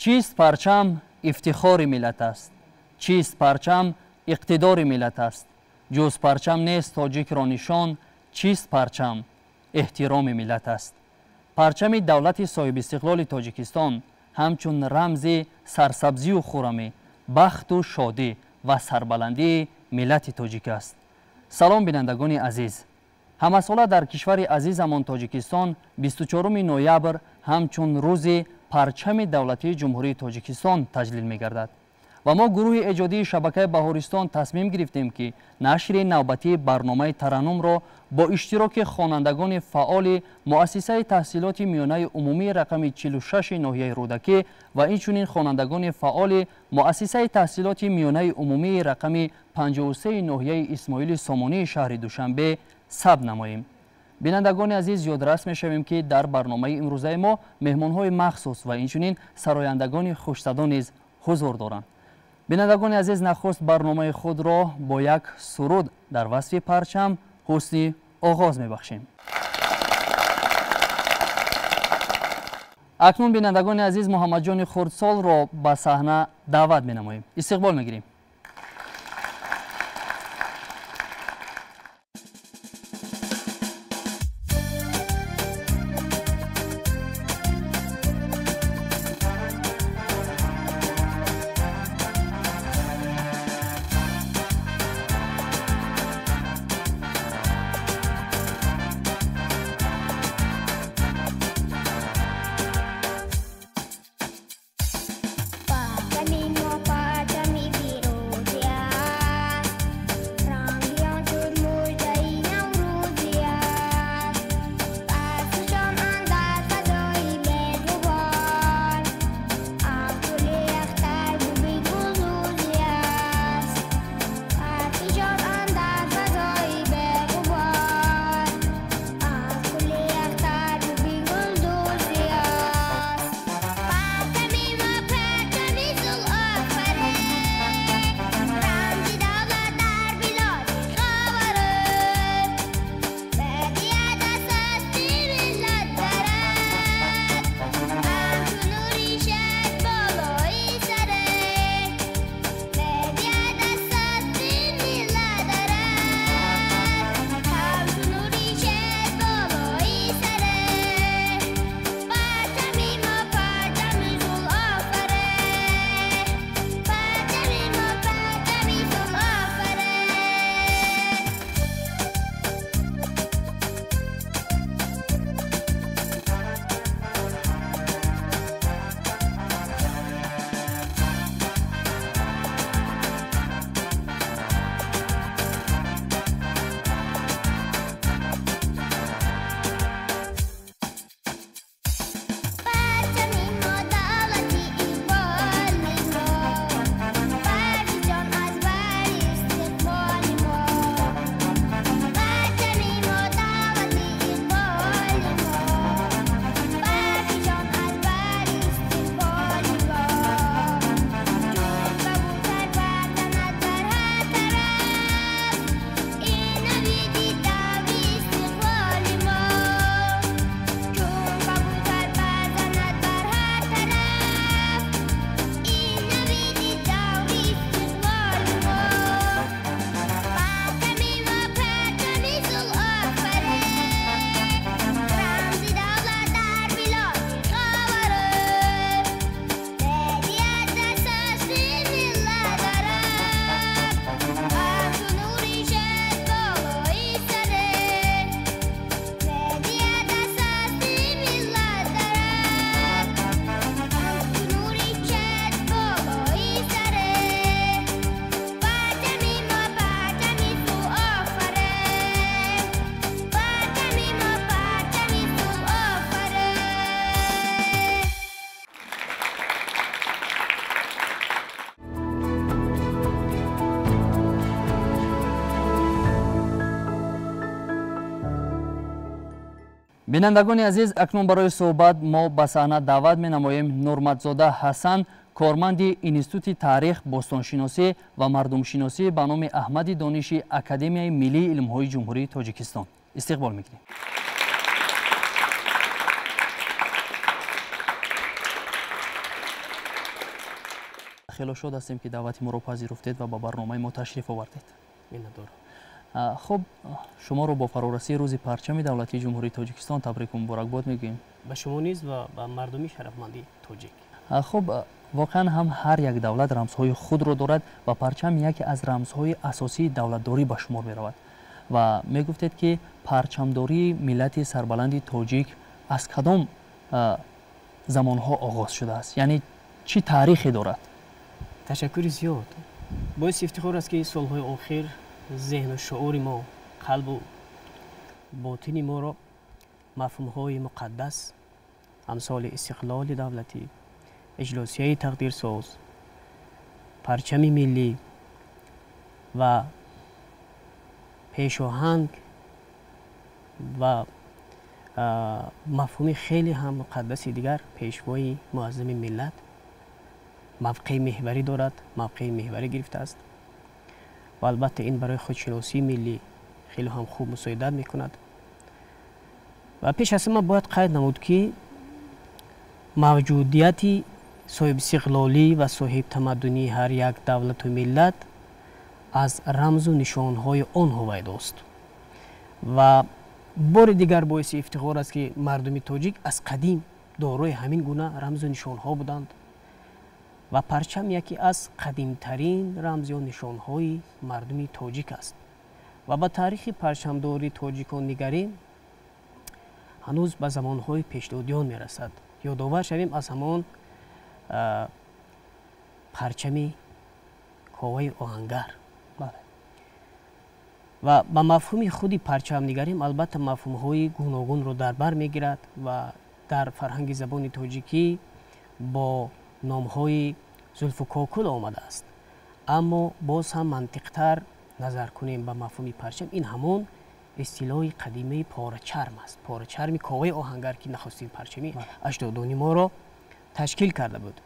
چیست پرچم؟ افتخار ملت است. چیست پرچم؟ اقتدار ملت است. جز پرچم نیست تاجیک را نشان. چیست پرچم؟ احترام ملت است. پرچم دولت صاحب استقلال تاجیکستان همچون رمز سرسبزی و خرمی، بخت و شادی و سربلندی ملت تاجیک است. سلام بینندگان عزیز. همساله در کشور عزیزمان تاجیکستان 24 نوامبر همچون روز پرچم دولتی جمهوری تاجیکستان تجلیل می گردد و ما گروه ایجادی شبکه بهارستان تصمیم گرفتیم که نشر نوبتی برنامه ترنم را با اشتراک خوانندگان فعال مؤسسه تحصیلات میانه عمومی رقم 46 ناحیه رودکی و اینچنین خوانندگان فعال مؤسسه تحصیلات میانه عمومی رقم 53 ناحیه اسماعیل سامانی شهر دوشنبه ثبت نماییم. بینندگان عزیز، یادرس می‌شویم که در برنامه امروزه ما مهمان‌های مخصوص و اینچنین سرایندگان خوش‌صدا نیز حضور دارند. بینندگان عزیز، نخست برنامه خود را با یک سرود در وصف پرچم حسنی آغاز می‌بخشیم. اکنون بینندگان عزیز محمد جان خردسال را به صحنه دعوت می‌نماییم. استقبال می‌گیریم. بینندگان عزیز، اکنون برای صحبت ما به صحنه دعوت می‌نماییم نورمتزاده حسن، کارمند انستیتوت تاریخ، باستانشناسی و مردمشناسی به نام احمد دانشی، اکادمیای ملی علم‌های جمهوری تاجیکستان. استقبال می‌کنیم. خیلی شاد هستیم که دعوت ما رو پذیرفتید و با برنامه ما تشریف آوردید. ممنون. خب شما رو با فرارسی روز پرچم دولتی جمهوری تاجیکستان تبریک و مبارکباد میگیم. به شما نیز و به مردمی شرفمندی تاجیک. خب واقعا هم هر یک دولت رمزهای خود رو دارد و پرچم یکی از رمزهای اساسی دولتداری به شمار می رود و می گفتید که پرچمداری ملت سربلند تاجیک از کدام زمانها آغاز شده است، یعنی چی تاریخی دارد؟ تشکر زیاد. باعث افتخار است که سالهای آخر ذهن و شعور ما، قلب و باطن ما را مفهوم‌های مقدس امثال استقلال دولتی، اجلاسیه تقدیرساز، پرچم ملی و پیشاهنگ و مفهوم خیلی هم مقدس دیگر پیشوای معظم ملت موقع محوری دارد، موقع محوری گرفته است و البته این برای خودشناسی ملی خیلی هم خوب مساعدت میکند. و پیش از ما باید قید نمود که موجودیت صاحب استقلالی و صاحب تمدنی هر یک دولت و ملت از رمز و نشانهای آن هویت است و بار دیگر باعث افتخار است که مردم تاجیک از قدیم دارای همین گونه رمز و نشانها بودند و پرچم یکی از قدیمترین رمز و نشانهای مردم تاجیک است و با تاریخ پرچمداری تاجیکان نگریم هنوز به زمانهای پیشدادیان می رسد. یادآور شویم از همان پرچم کاوه آهنگر. و با مفهوم خودی پرچم نگریم البته مفهوم های گوناگون رو در بر می گیرد و در فرهنگ زبان تاجیکی با نام های زلف و کاکل آمده است، اما باز هم منطقتر نظر کنیم به مفهوم پرچم، این همون اصطلاح قدیمی پارچرم است. پارچرم کاوه آهنگر که نخستین پرچمی اجدادان ما را تشکیل کرده بود.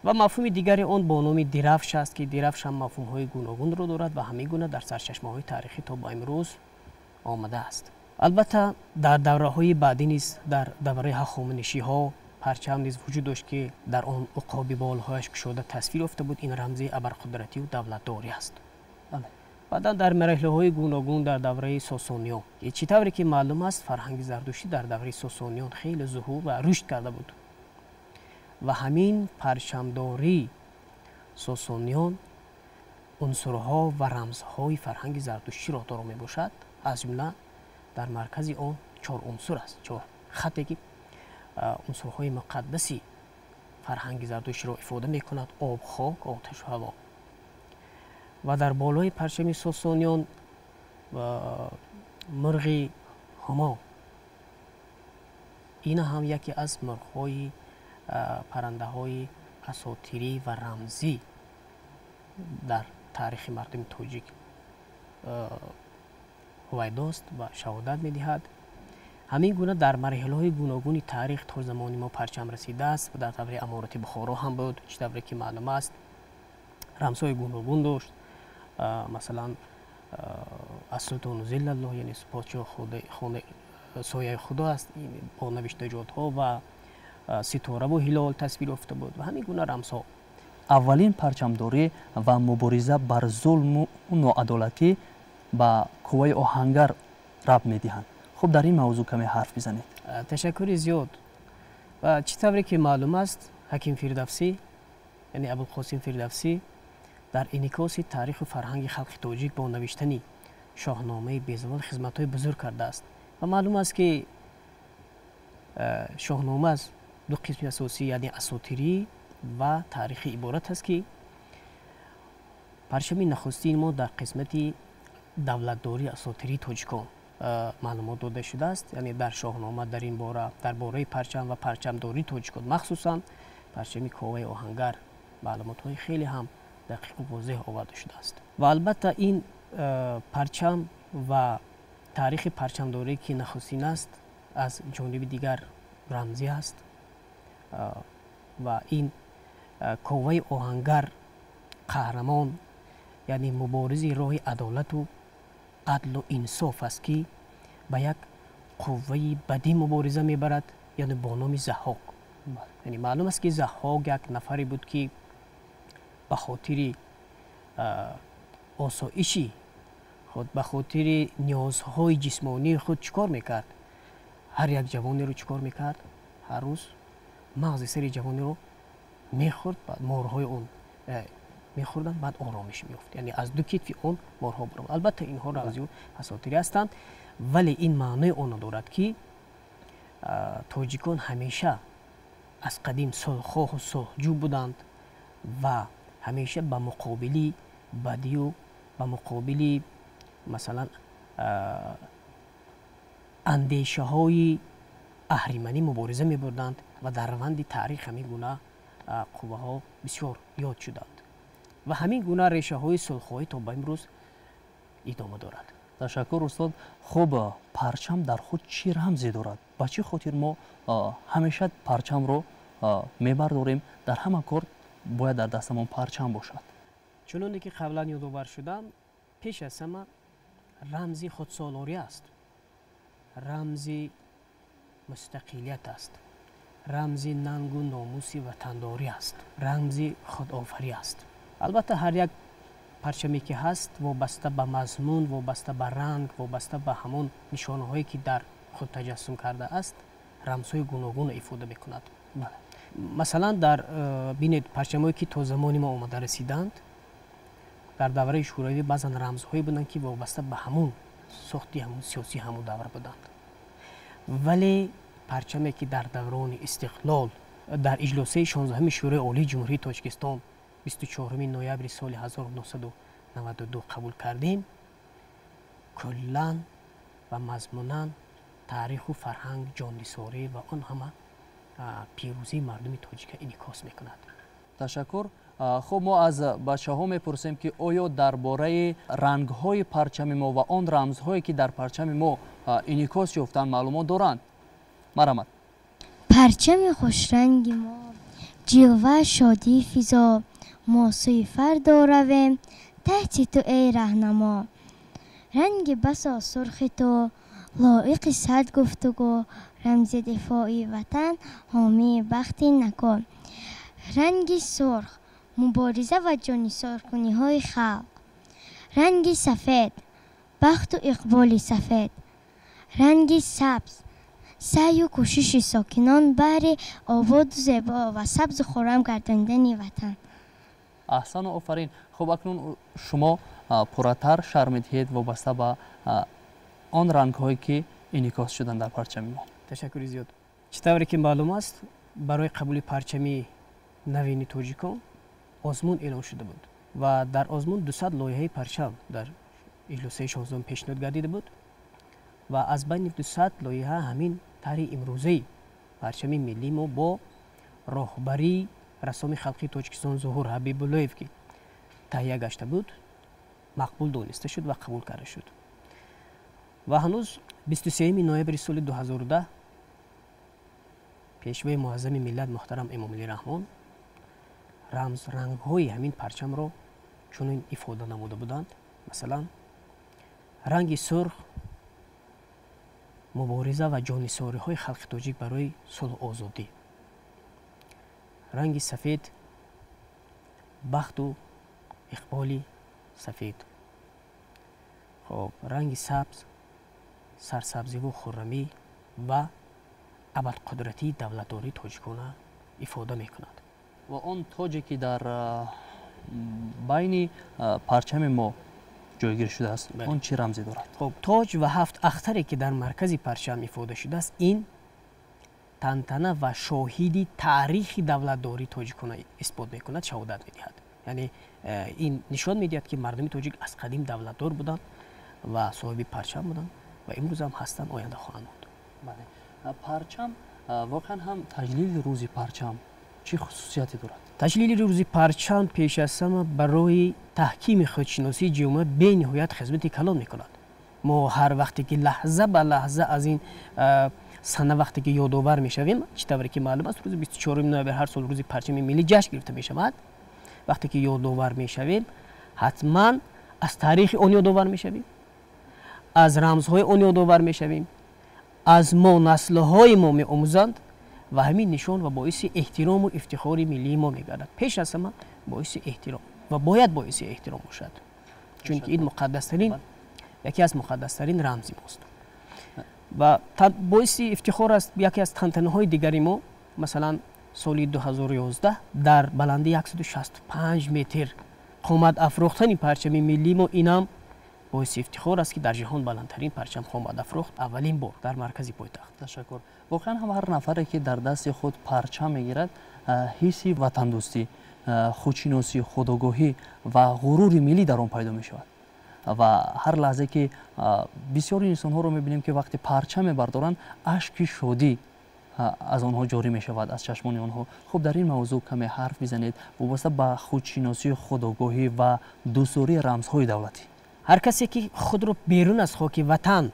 و مفهوم دیگری آن با نام درفش است که درفش هم مفهوم های گوناگون رو دارد و همین گونه در سرچشمه های تاریخی تا با امروز آمده است. البته در دوره های بعدی نیز در دوره هخامنشی ها پرچم نیز وجود داشت که در آن عقاب بالهایش گشاده تصویر افته بود. این رمز ابرقدرتی و دولتداری است. بعدا در مرحله های گوناگون در دوره ساسانیان، چی طوری که معلوم است فرهنگ زردشتی در دوره ساسانیان خیلی ظهور و رشد کرده بود و همین پرچمداری ساسانیان عنصرها و رمزهای فرهنگ زردشتی را دارا می باشد. از جمله در مرکز آن 4 عنصر است، 4 خطی که عنصرهای مقدسی فرهنگ زردشتی را افاده می کند: آب، خاک، آتش و هوا. و در بالای پرچم ساسانیان مرغ هما، این هم یکی از مرغ‌های پرنده های اساطیری و رمزی در تاریخ مردم تاجیک هویت است و شهادت می دهد. همین گونه در مرحله های گوناگون تاریخ تا زمان ما پرچم رسیده است و در دوره امارت بخارا هم بود، چه دوره که معلوم است رمزهای گوناگون داشت. مثلا از سلطان ذل الله، یعنی پادشاه خانه سایه خدا است، با نوشتجات ها و ستاره و هلال تصویر افته بود و همین گونه رمزها. اولین پرچمداری و مبارزه بر ظلم و ناعدالتی با کوه آهنگر ربط می‌دهند. خب در این موضوع کمی حرف بزنید. تشکر زیاد. و چه طوری که معلوم است حکیم فردوسی، یعنی ابوالقاسم فردوسی، در انعکاس تاریخ و فرهنگ خلق تاجیک با نوشتن شاهنامه بیزوال خدمت‌های بزرگ کرده است و معلوم است که شاهنامه از 2 قسم اساسی، یعنی اساطیری و تاریخی عبارت است که پرچم نخستین ما در قسمت دولتداری اساطیری تاجیکان معلومات داده شده است. یعنی در شاهنامه در این باره در باره پرچم و پرچمداری تاجیکان مخصوصا پرچم کاوه آهنگر معلومات های خیلی هم دقیق و واضح آورده شده است. و البته این پرچم و تاریخ پرچمداری که نخستین است از جانب دیگر رمزی است و این کاوه آهنگر قهرمان، یعنی مبارز راه عدالت و عدل و انصاف است که به یک قوه بدی مبارزه میبرد، یعنی با نام ضحاک. یعنی معلوم است که ضحاک یک نفری بود که به خاطر آسایشی خود، به خاطر نیازهای جسمانی خود چیکار میکرد؟ هر یک جوانی رو چیکار میکرد؟ هر روز مغز سری جوانی رو میخورد، بعد مارهای اون میخوردن، بعد آرامش میافت. یعنی از دو کتف اون مارها برآمد. البته اینها رمزی و اساطیری هستند، ولی این معنای آن دارد که تاجیکان همیشه از قدیم صلحخواه و صلحجو بودند و همیشه به مقابلی بدی و به مقابلی مثلا اندیشه های اهریمنی مبارزه می بردند و در روند تاریخ همین گونه قوه ها بسیار یاد شدند و همین گونه ریشه های صلحخواهی تا به امروز ادامه دارد. تشکر استاد. خوب، پرچم در خود چی رمزی دارد؟ با چه خاطر ما همیشه پرچم رو میبرداریم؟ در همه کار باید در دستمون پرچم باشد. چنانه که قبلا یادآور شدم، پیش از همه رمزی خودسالاری است، رمزی مستقلیت است، رمزی ننگ و ناموس وطنداری است، رمزی خودآفری است. البته هر یک پرچمی که هست وابسته به مضمون، وابسته به رنگ، وابسته به همون نشانه هایی که در خود تجسم کرده است، رمزهای گوناگون افاده میکند. مثلا در بینید پرچمایی که تا زمانی ما آمده رسیدند، در دوره شوروی بعضا رمزهایی بودند که وابسته به همون ساختی همون سیاسی همون دوره بودند، ولی پرچمی که در دوران استقلال در اجلاسه 16 شورای عالی جمهوری تاجیکستان 24 نوامبر سال 1992 قبول کردیم، کلاً و مضموناً تاریخ و فرهنگ جاندیساری و آن همه پیروزی مردم تاجیک انعکاس میکند. تشکر. خب ما از بچه ها میپرسیم که آیا درباره رنگ های پرچم ما و آن رمزهایی که در پرچم ما انعکاس یافتند معلومات دارند؟ مرحمت. پرچم خوشرنگ ما جلوه شادی فضا، ما سوی فردا رویم تحت تو ای رهنما، رنگ بسا سرخ تو لایق صد گفتگو، رمز دفاعی وطن حامی بختی نکن، رنگ سرخ مبارزه و جانیسارکنی های خلق، رنگ سفید بخت و اقبال سفید، رنگ سبز سعی و کوشش ساکنان بر آباد و زیبا و سبز و خرم گرداندن وطن. احسن و آفرین. خب اکنون شما پرتر شرح می‌دهید وابسته به آن رنگ هایی که انعکاس شدن در پرچم ما. تشکر زیاد. چطوری که معلوم است، برای قبول پرچمی نوین تاجیکان آزمون اعلام شده بود و در آزمون 200 لایحه پرچم در اجلاسه 16 پیشنهاد گردیده بود و از بین 200 لایحه همین طرح امروزی پرچم ملی ما با راهبری رسام خلقی تاجیکستان ظهور حبیب اللهیف که تهیه گشته بود مقبول دانسته شد و قبول کرده شد و هنوز 23 نوامبر سال 2010 پیشوای معظم ملت محترم امام علی رحمان رمز رنگ های همین پرچم را چنین افاده نموده بودند. مثلا رنگ سرخ مبارزه و جانیساری های خلق تاجیک برای صلح و آزادی، رنگ سفید بخت و اقبال سفید، خب رنگ سبز سرسبزی و خرمی و ابد قدرتی دولتداری تاجیکانه افاده می کند. و آن تاجی که در بین پرچم ما جایگیر شده است آن چی رمزی دارد؟ خب تاج و 7 اختری که در مرکز پرچم افاده شده است، این تنتنه و شاهدی تاریخی دولتداری تاجیکانه اثبات می کند، شهادت می دهد. یعنی این نشان می دهد که مردم تاجیک از قدیم دولتدار بودند و صاحب پرچم بودند و امروز هم هستند، آینده خواهند بود. بله. پرچم واقعا هم تجلیل روز پرچم چه خصوصیاتی دارد؟ تجلیل روز پرچم پیش از همه برای تحکیم خودشناسی جامعه به نهایت خدمت کلان می کند. ما هر وقتی که لحظه به لحظه از این سنه وقتی که یادآور می شویم، چطوری که معلوم است روز 24 نوامبر هر سال روز پرچم ملی جشن گرفته می شود، وقتی که یادآور می شویم حتما از تاریخ آن یادآور می شویم، از رمزهای آن یادآور می شویم، از ما نسل‌های ما می آموزند و همین نشان و باعث احترام و افتخار ملی ما می گردد. پیش از همه باعث احترام و باید باعث احترام باشد، چون که این مقدسترین یکی از مقدسترین رمز ماست و باعث افتخار است. یکی از تنتنه‌های دیگری ما مثلا سال 2011 در بلندی 165 متر قامت افروختن پرچم ملی ما، اینم باعث افتخار است که در جهان بلندترین پرچم قامت افروخت اولین بار در مرکز پایتخت. تشکر. واقعا هم هر نفری که در دست خود پرچم میگیرد حس وطن دوستی، خودشناسی، خودآگاهی و غرور ملی در آن پیدا می شود و هر لحظه که بسیاری انسان ها رو میبینیم که وقتی پرچم بردارن اشک شادی از آنها جاری می شود از چشمان آنها. خب در این موضوع کمی حرف بزنید وابسته به خودشناسی، خودآگاهی و دوستداری رمزهای دولتی. هر کسی که خود رو بیرون از خاک وطن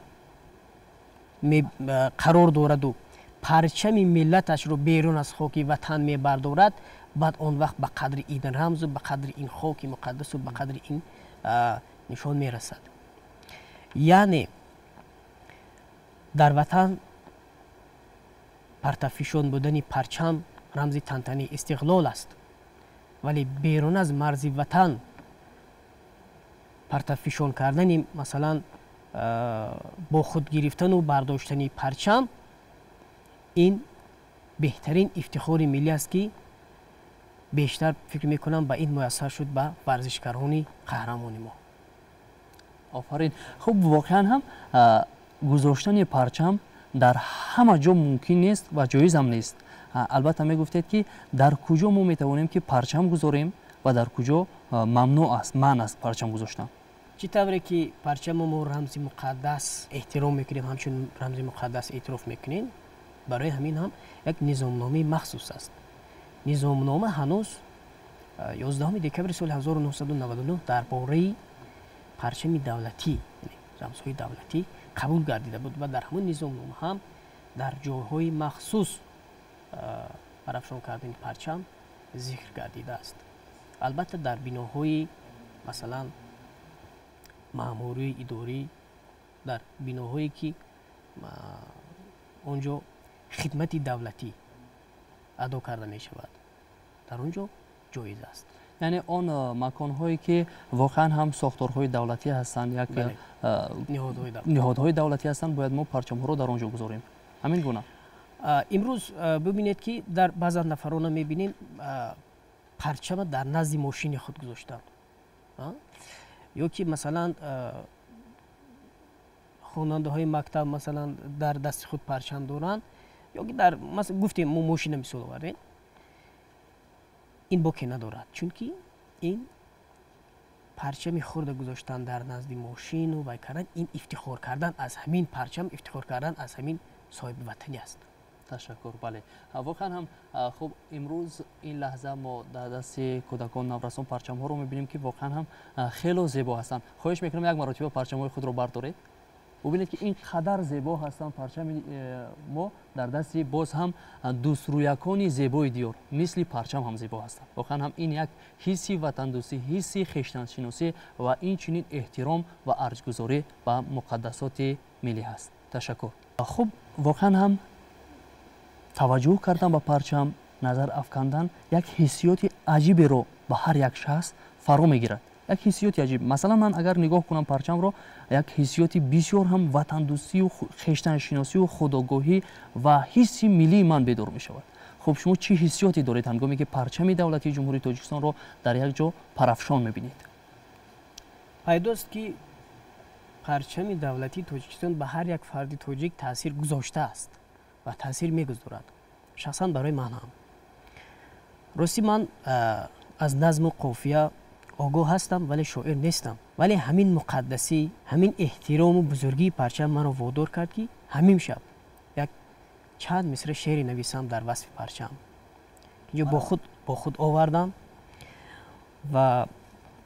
قرار دارد و پرچم ملتش رو بیرون از خاک وطن می بردارد، بعد آن وقت به قدر این رمز و به قدر این خاک مقدس و به قدر این نشان می رسد. یعنی در وطن پرتفیشان بودن پرچم رمز تنتنی استقلال است، ولی بیرون از مرز وطن پرتفیشان کردن مثلا با خود گرفتن و برداشتن پرچم، این بهترین افتخار ملی است که بیشتر فکر میکنم به این میسر شد به ورزشکاران قهرمان ما. آفرین. خب واقعا هم گذاشتن پرچم در همه جا ممکن نیست و جایز هم نیست. البته می گفتید که در کجا ما میتوانیم که پرچم گذاریم و در کجا ممنوع است، منع است پرچم گذاشتن. چی طوری که پرچم ما رمز مقدس احترام میکنیم، همچون رمز مقدس اعتراف میکنیم، برای همین هم یک نظامنامه مخصوص است. نظامنامه هنوز 11 دکبر سال 1999 درباره پرچم دولتی، رمزهای دولتی قبول گردیده بود و در همون نظامنامه هم در جاهای مخصوص برافشان کردن پرچم ذکر گردیده است. البته در بناهای مثلا ماموری اداری، در بناهایی که اونجا خدمت دولتی ادا کرده می شود، در اونجا جایز است. یعنی آن مکان‌هایی که واقعا هم ساختارهای دولتی هستند، یک نهادهای دولتی هستند، باید ما پرچم‌ها رو در آنجا گذاریم. همین گونه. امروز ببینید که در بعض نفران می‌بینیم پرچم در نزد ماشین خود گذاشتند، یا که مثلا خواننده های مکتب مثلا در دست خود پرچم دارند، یا که در مثلا گفتیم ما ماشین مثال آوردیم، این باکی ندارد، چون که این پرچم خورده گذاشتن در نزد ماشین و وای کردن، این افتخار کردن از همین پرچم، افتخار کردن از همین صاحب وطنی است. تشکر. بله واقعا هم خب امروز این لحظه ما در دست کودکان نورسان پرچم ها رو میبینیم که واقعا هم خیلی زیبا هستند. خواهش میکنم یک مرتبه پرچم های خود رو بردارید. ببینید که این قدر زیبا هستند پرچم ما در دست، باز هم دوست رویکانی زیبای دیار مثل پرچم هم زیبا هستند. واقعا هم این یک حسی وطن دوستی، حسی خویشتن شناسی و این چنین احترام و ارزشگذاری به مقدسات ملی هست. تشکر. خب واقعا هم توجه کردن به پرچم، نظر افکندن یک حسیات عجیبی رو به هر یک شخص فرا میگیرد. یک حسیات عجیب. مثلا من اگر نگاه کنم پرچم رو، یک حسیات بسیار هم وطن دوستی و خویشتن شناسی و خودآگاهی و حسی ملی من بیدار می شود. خب شما چه حسیاتی دارید هنگامی که پرچم دولتی جمهوری تاجیکستان رو در یک جا پرافشان میبینید؟ پیداست که پرچم دولتی تاجیکستان به هر یک فرد تاجیک تاثیر گذاشته است و تاثیر میگذارد. شخصا برای من هم راستی من از نظم و قافیه آگاه هستم ولی شاعر نیستم، ولی همین مقدسی، همین احترام و بزرگی پرچم من رو وادار کرد که همین شب یک چند مصرع شعر نویسم در وصف پرچم. اینجا با خود آوردم و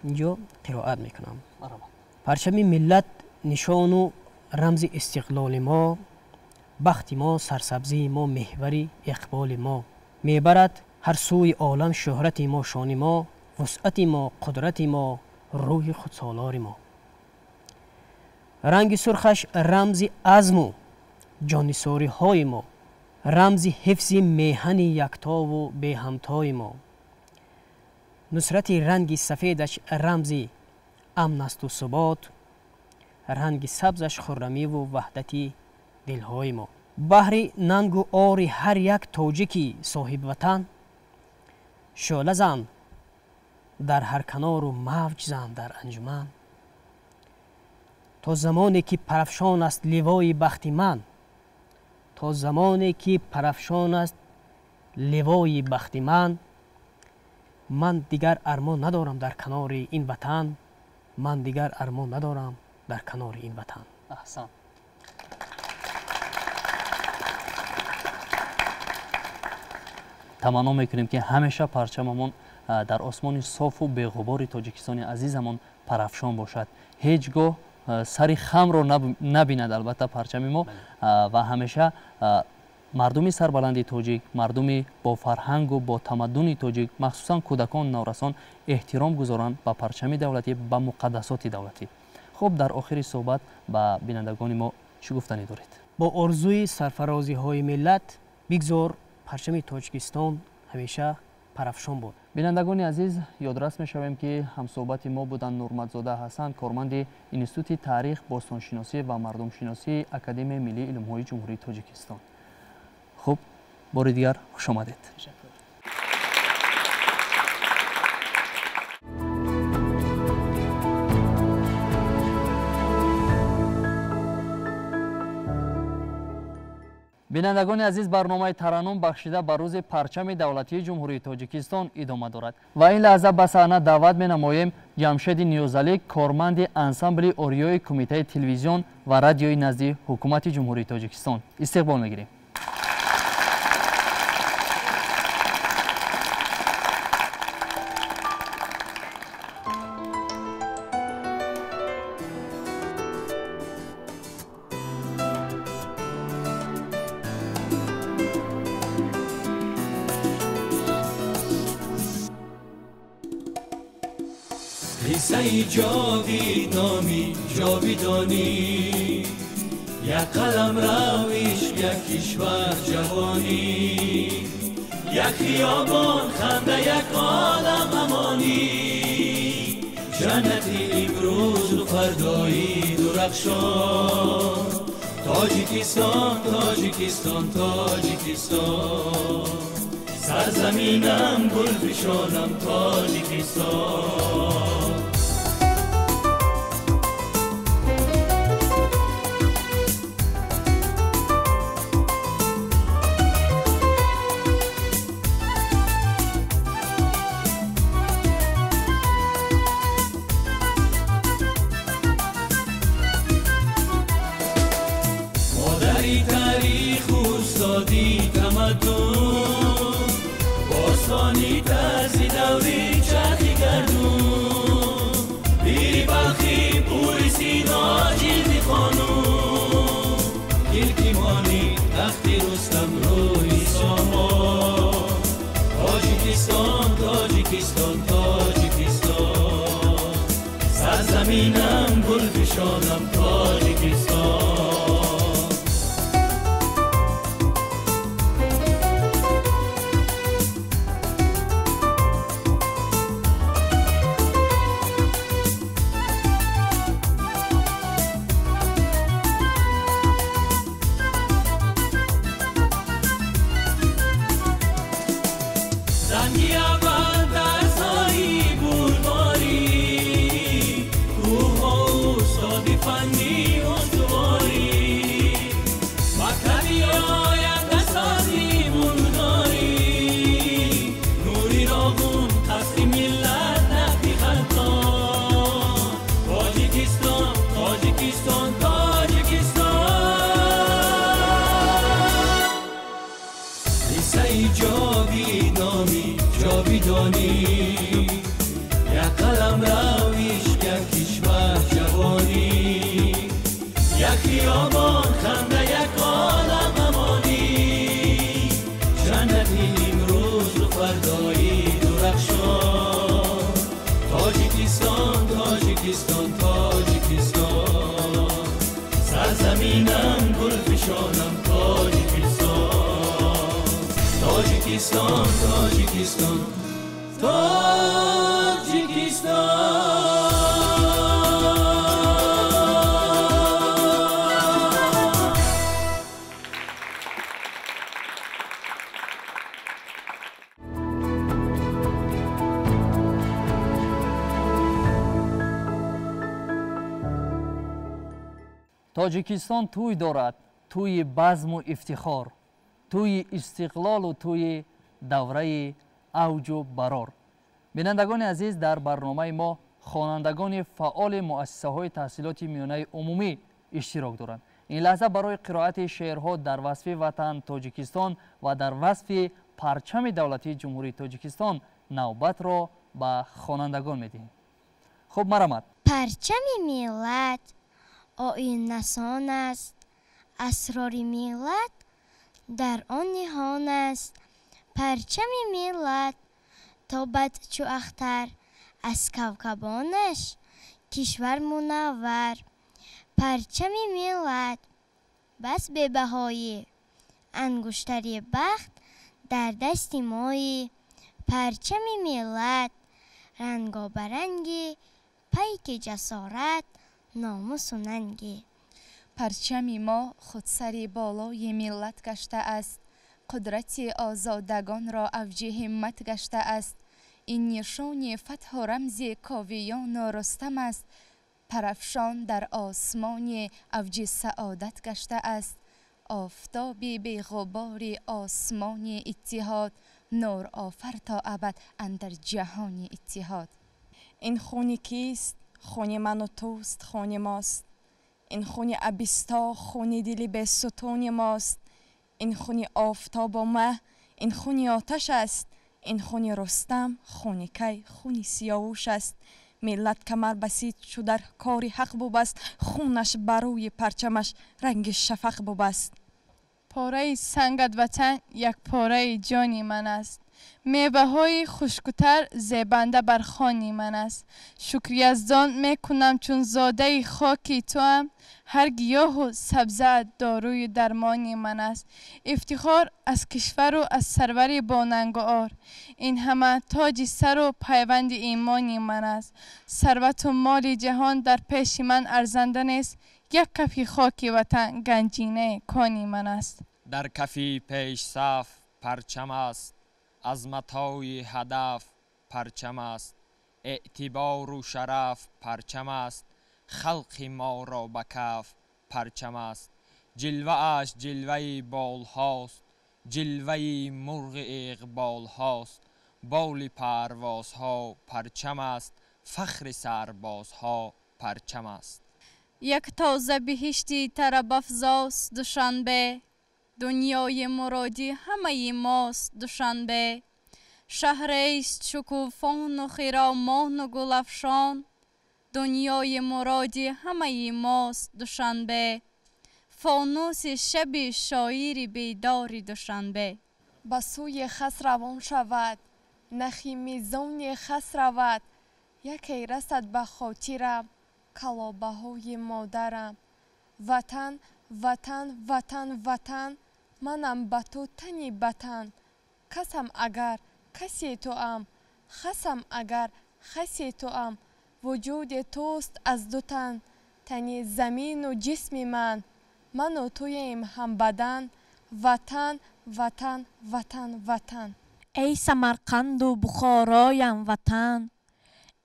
اینجا قرائت میکنم. پرچم ملت نشان و رمز استقلال ما، بخت ما، سرسبزی ما، محور اقبال ما، میبرد هر سوی عالم شهرت ما، شان ما، وسعت ما، قدرت ما، روح خودسالار ما. رنگ سرخش رمز عزم و جانثاری های ما، رمز حفظ میهن یکتا و به همتای ما. نصرت رنگ سفیدش رمزی امن است و ثبات، رنگ سبزش خرمی و وحدتی دلهای ما. بحر ننگ و آر هر یک تاجیکی صاحب وطن، شعله زن در هر کنار و موج زن در انجمن. تا زمانی که پرافشان است لیوای بخت من، تا زمانی که پرافشان است لیوای بخت من دیگر ارمان ندارم در کنار این وطن، من دیگر ارمان ندارم در کنار این وطن. احسن. تمنا میکنیم که همیشه پرچممون در آسمان صاف و بی‌غبار تاجیکستان عزیزمون پرافشان باشد، هیچگاه سری خم رو نبیند البته پرچم ما و همیشه مردمی سربلند تاجیک، مردمی با فرهنگ و با تمدن تاجیک، مخصوصا کودکان نورسان احترام گذارند به پرچم دولتی، به مقدسات دولتی. خب در آخر صحبت به بینندگان ما چی گفتنی دارید؟ با آرزوی سرفرازی های ملت بگذار پرچم تاجیکستان همیشه پرافشان بود. بینندگان عزیز، یادرس می‌شویم که همصحبت ما بودن نورمتزاده حسن، کارمند اینستیتوت تاریخ، باستانشناسی و مردم شناسی اکادمی ملی علوم‌های جمهوری تاجیکستان. خب بار دیگر خوش آمدید. بینندگان عزیز، برنامه ترنم بخشیده به روز پرچم دولتی جمهوری تاجیکستان ادامه دارد و این لحظه به صحنه دعوت می‌نماییم جمشید نیوزلی، کارمند انسامبل اوریوی کمیته تلویزیون و رادیوی نزد حکومت جمهوری تاجیکستان استقبال می‌گیریم. قصه جاویدانی جاویدانی، یک قلم رویش، یک کشور جوانی، یک خیابان خنده، یک عالم امانی، جنتی امروز و فردایی درخشان. تاجیکستان تاجیکستان تاجیکستان، سرزمینم گلفشانم تاجیکستان. مادری تاریخ استادی تمدن، باستانی طرز دوری چرخی گردون، بیری بلخی پوری سینا جلدی خانون، گلگیمانی تختی رستم روی سامان. تاجیکستان تاجیکستان تاجیکستان، سرزمینم گلفشانم تاجیکستان. زنگی اول در سایی بولواری، کوه ها استادی فنی استواری، مکتبی آینده سازی بولداری، نوری راغون قصد ملت نقدی خلقان. تاجیکستان تاجیکستان تاجیکستان، قصه جاویدانی جاویدانی، یک قلم رویش، یک کشور جوانی، یک خیابان خنده، یک عالم امانی، جنتی امروز و فردایی درخشان. تاجیکستان تاجیکستان تاجیکستان، سرزمینم گلفشانم تاجیکستان. تاجیکستان تاجیکستان тоҷикистон тӯй дорад, тӯи базму ифтихор, тӯи истиқлолу тӯи давраи авҷу барор. бинандагони азиз, дар барномаи мо хонандагони фаъоли муассисаҳои таҳсилоти миёнаи умумӣ иштирок доранд. ин лаҳза барои қироати шеърҳо дар васфи ватан Тоҷикистон ва дар васфи парчами давлатии ҷумҳурии Тоҷикистон навбатро ба хонандагон медиҳем. хуб, марамад. парчами миллат оинасон аст, асрори миллат дар он ниҳон аст. парчами миллат тобад чу ахтар аз кавкабонаш кишвар мунаввар. парчами миллат бас бебаҳои ангуштари бахт дар дасти мои. парчами миллат рангобаранги пайки ҷасорат номусу нанги. парчами мо худсари болои миллат гашта аст, қудрати озодагонро авҷи ҳиммат гашта аст. ин нишони фатҳу рамзи ковиёну рустам аст, парафшон дар осмони авҷи саодат гашта аст. офтоби беғубори осмони иттиҳод, нур офар то абад андар ҷаҳони иттиҳод. ин хуни кист? хуни ману туст, хуни мост. ин хуни абисто, хуни дили бесутуни мост. ин хуни офтобу маҳ, ин хуни оташ аст. ин хуни рустам, хуни кай, хуни сиёвуш аст. миллат камар басид чу дар кори ҳақ бубаст, хунаш ба рӯи парчамаш ранги шафақ бубаст. пораи сангат ватан як пораи ҷони ман аст. меваҳои хушкутар зебанда бар хони ман аст. шукриязон мекунам чун зодаи хоки туам, ҳар гиёҳу сабзаат доруи дармони ман аст. ифтихор аз кишвару аз сарвари бонангу ор, ин ҳама тоҷи сару пайванди имони ман аст. сарвату моли ҷаҳон дар пеши ман арзанда нест, як кафи хоки ватан ганҷинаи кони ман аст. дар кафи пешсаф парчам аст, аз матои ҳадаф парчам аст. эътибору шараф парчам аст, халқи моро ба каф парчам аст. ҷилвааш ҷилваи болҳост, ҷилваи мурғи иқболҳост. боли парвозҳо парчам аст, фахри сарбозҳо парчам аст. як тоза биҳишти тарабафзост душанбе, дунёи муроди ҳамаи мост душанбе. шаҳрест шукуфону хиромону гулафшон, дунёи муроди ҳамаи мост душанбе. фонуси шаби шоири бедори душанбе. ба сӯи хас равон шавад, нахи мизони хас равад. яке расад ба хотирам, калобаҳои модарам. ватан, ватан, ватан, ватан, манам ба ту тани батан. касам агар касе туам, хасам агар хасе туам. вуҷуди туст аз ду тан, тани замину ҷисми ман. ману туем ҳамбадан. ватан, ватан, ватан, ватан. ای سمرقند و بخارایم وطن،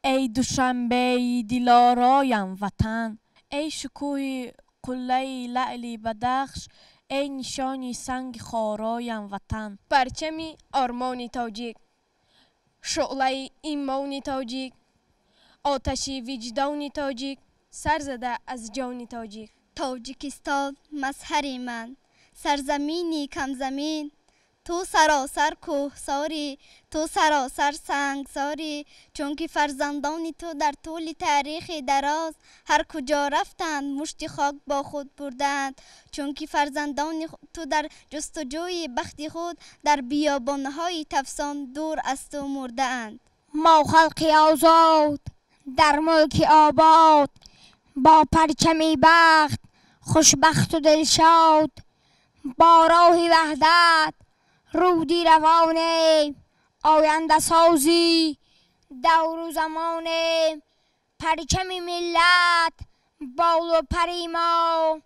ای دوشنبهی دلارایم وطن. ای شکوه قله لعلی بدخش، ای نشانی سنگ خارایم وطن. پرچمی آرمانی تاجیک، شعله ایمانی تاجیک، آتشی وجدانی تاجیک، سر زده از جانی تاجیک. تاجیکستان مظهر من، سرزمینی کمزمین. تو سراسر کوهساری، تو سراسر سنگساری. چون که فرزندان تو در طول تاریخ دراز هر کجا رفتند مشت خاک با خود بردند. چون که فرزندان تو در جستجوی بخت خود در بیابانهای تفسان دور از تو مرده‌اند. ما خلقی آزاد در ملک آباد، با پرچمی بخت خوشبخت و دلشاد. با راه وحدت رودی روانه، آینده سازی دور و زمان پرچم ملت بال و پری ما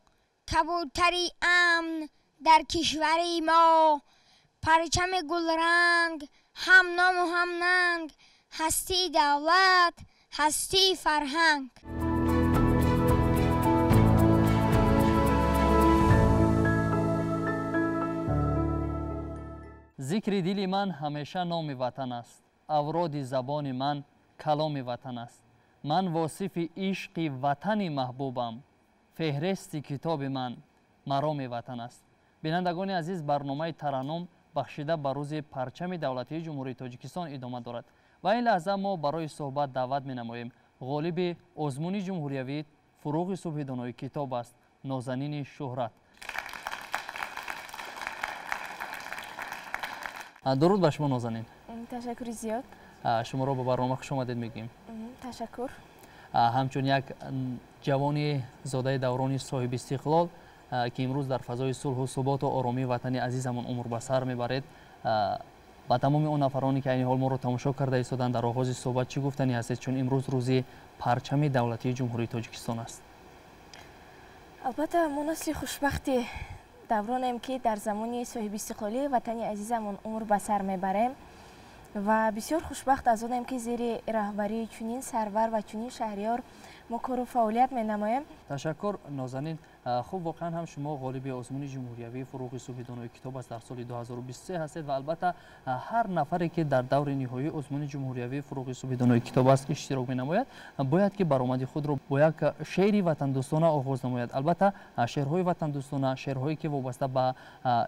کبوتری امن در کشوری ما پرچم گلرنگ هم نام و هم ننگ هستی دولت هستی فرهنگ ذکر دل من همیشه نام وطن است اوراد زبان من کلام وطن است من واصف عشق وطن محبوبم فهرست کتاب من مرام وطن است بینندگان عزیز برنامه ترنم بخشیده بر روز پرچم دولتی جمهوری تاجیکستان ادامه دارد و این لحظه ما برای صحبت دعوت می نماییم غالب آزمون جمهوریوی فروغ صبح دانای کتاب است نازنین شهرت. درود به شما نازنین. تشکر زیاد. شما را به برنامه خوش آمدید میگیم. تشکر. همچون یک جوان زاده دوران صاحب استقلال که امروز در فضای صلح و ثبات و آرامی وطن عزیزمون عمر به سر میبرید با تمام اون نفرانی که این حال ما رو تماشا کرده ایستادن در آغاز صحبت چی گفتنی هستید چون امروز روز پرچم دولتی جمهوری تاجیکستان است؟ البته ما نسل خوشبختی دورانیم که در زمان صاحب استقلالی وطن عزیزمون عمر به سر میبریم و بسیار خوشبخت از آنیم که زیر رهبری چنین سرور و چنین شهریار ما کار و فعالیت می نماییم. تشکر نازنین. خب واقعا هم شما غالب آزمون جمهوریوی فروغ صبح دانای کتاب است در سال 2023 هستید و البته هر نفری که در دور نهایی آزمون جمهوریوی فروغ صبح دانای کتاب است اشتراک می نماید باید که برآمد خود را با یک شعر وطن دوستانه آغاز نماید. البته شعرهای وطن دوستانه شعرهایی که وابسته به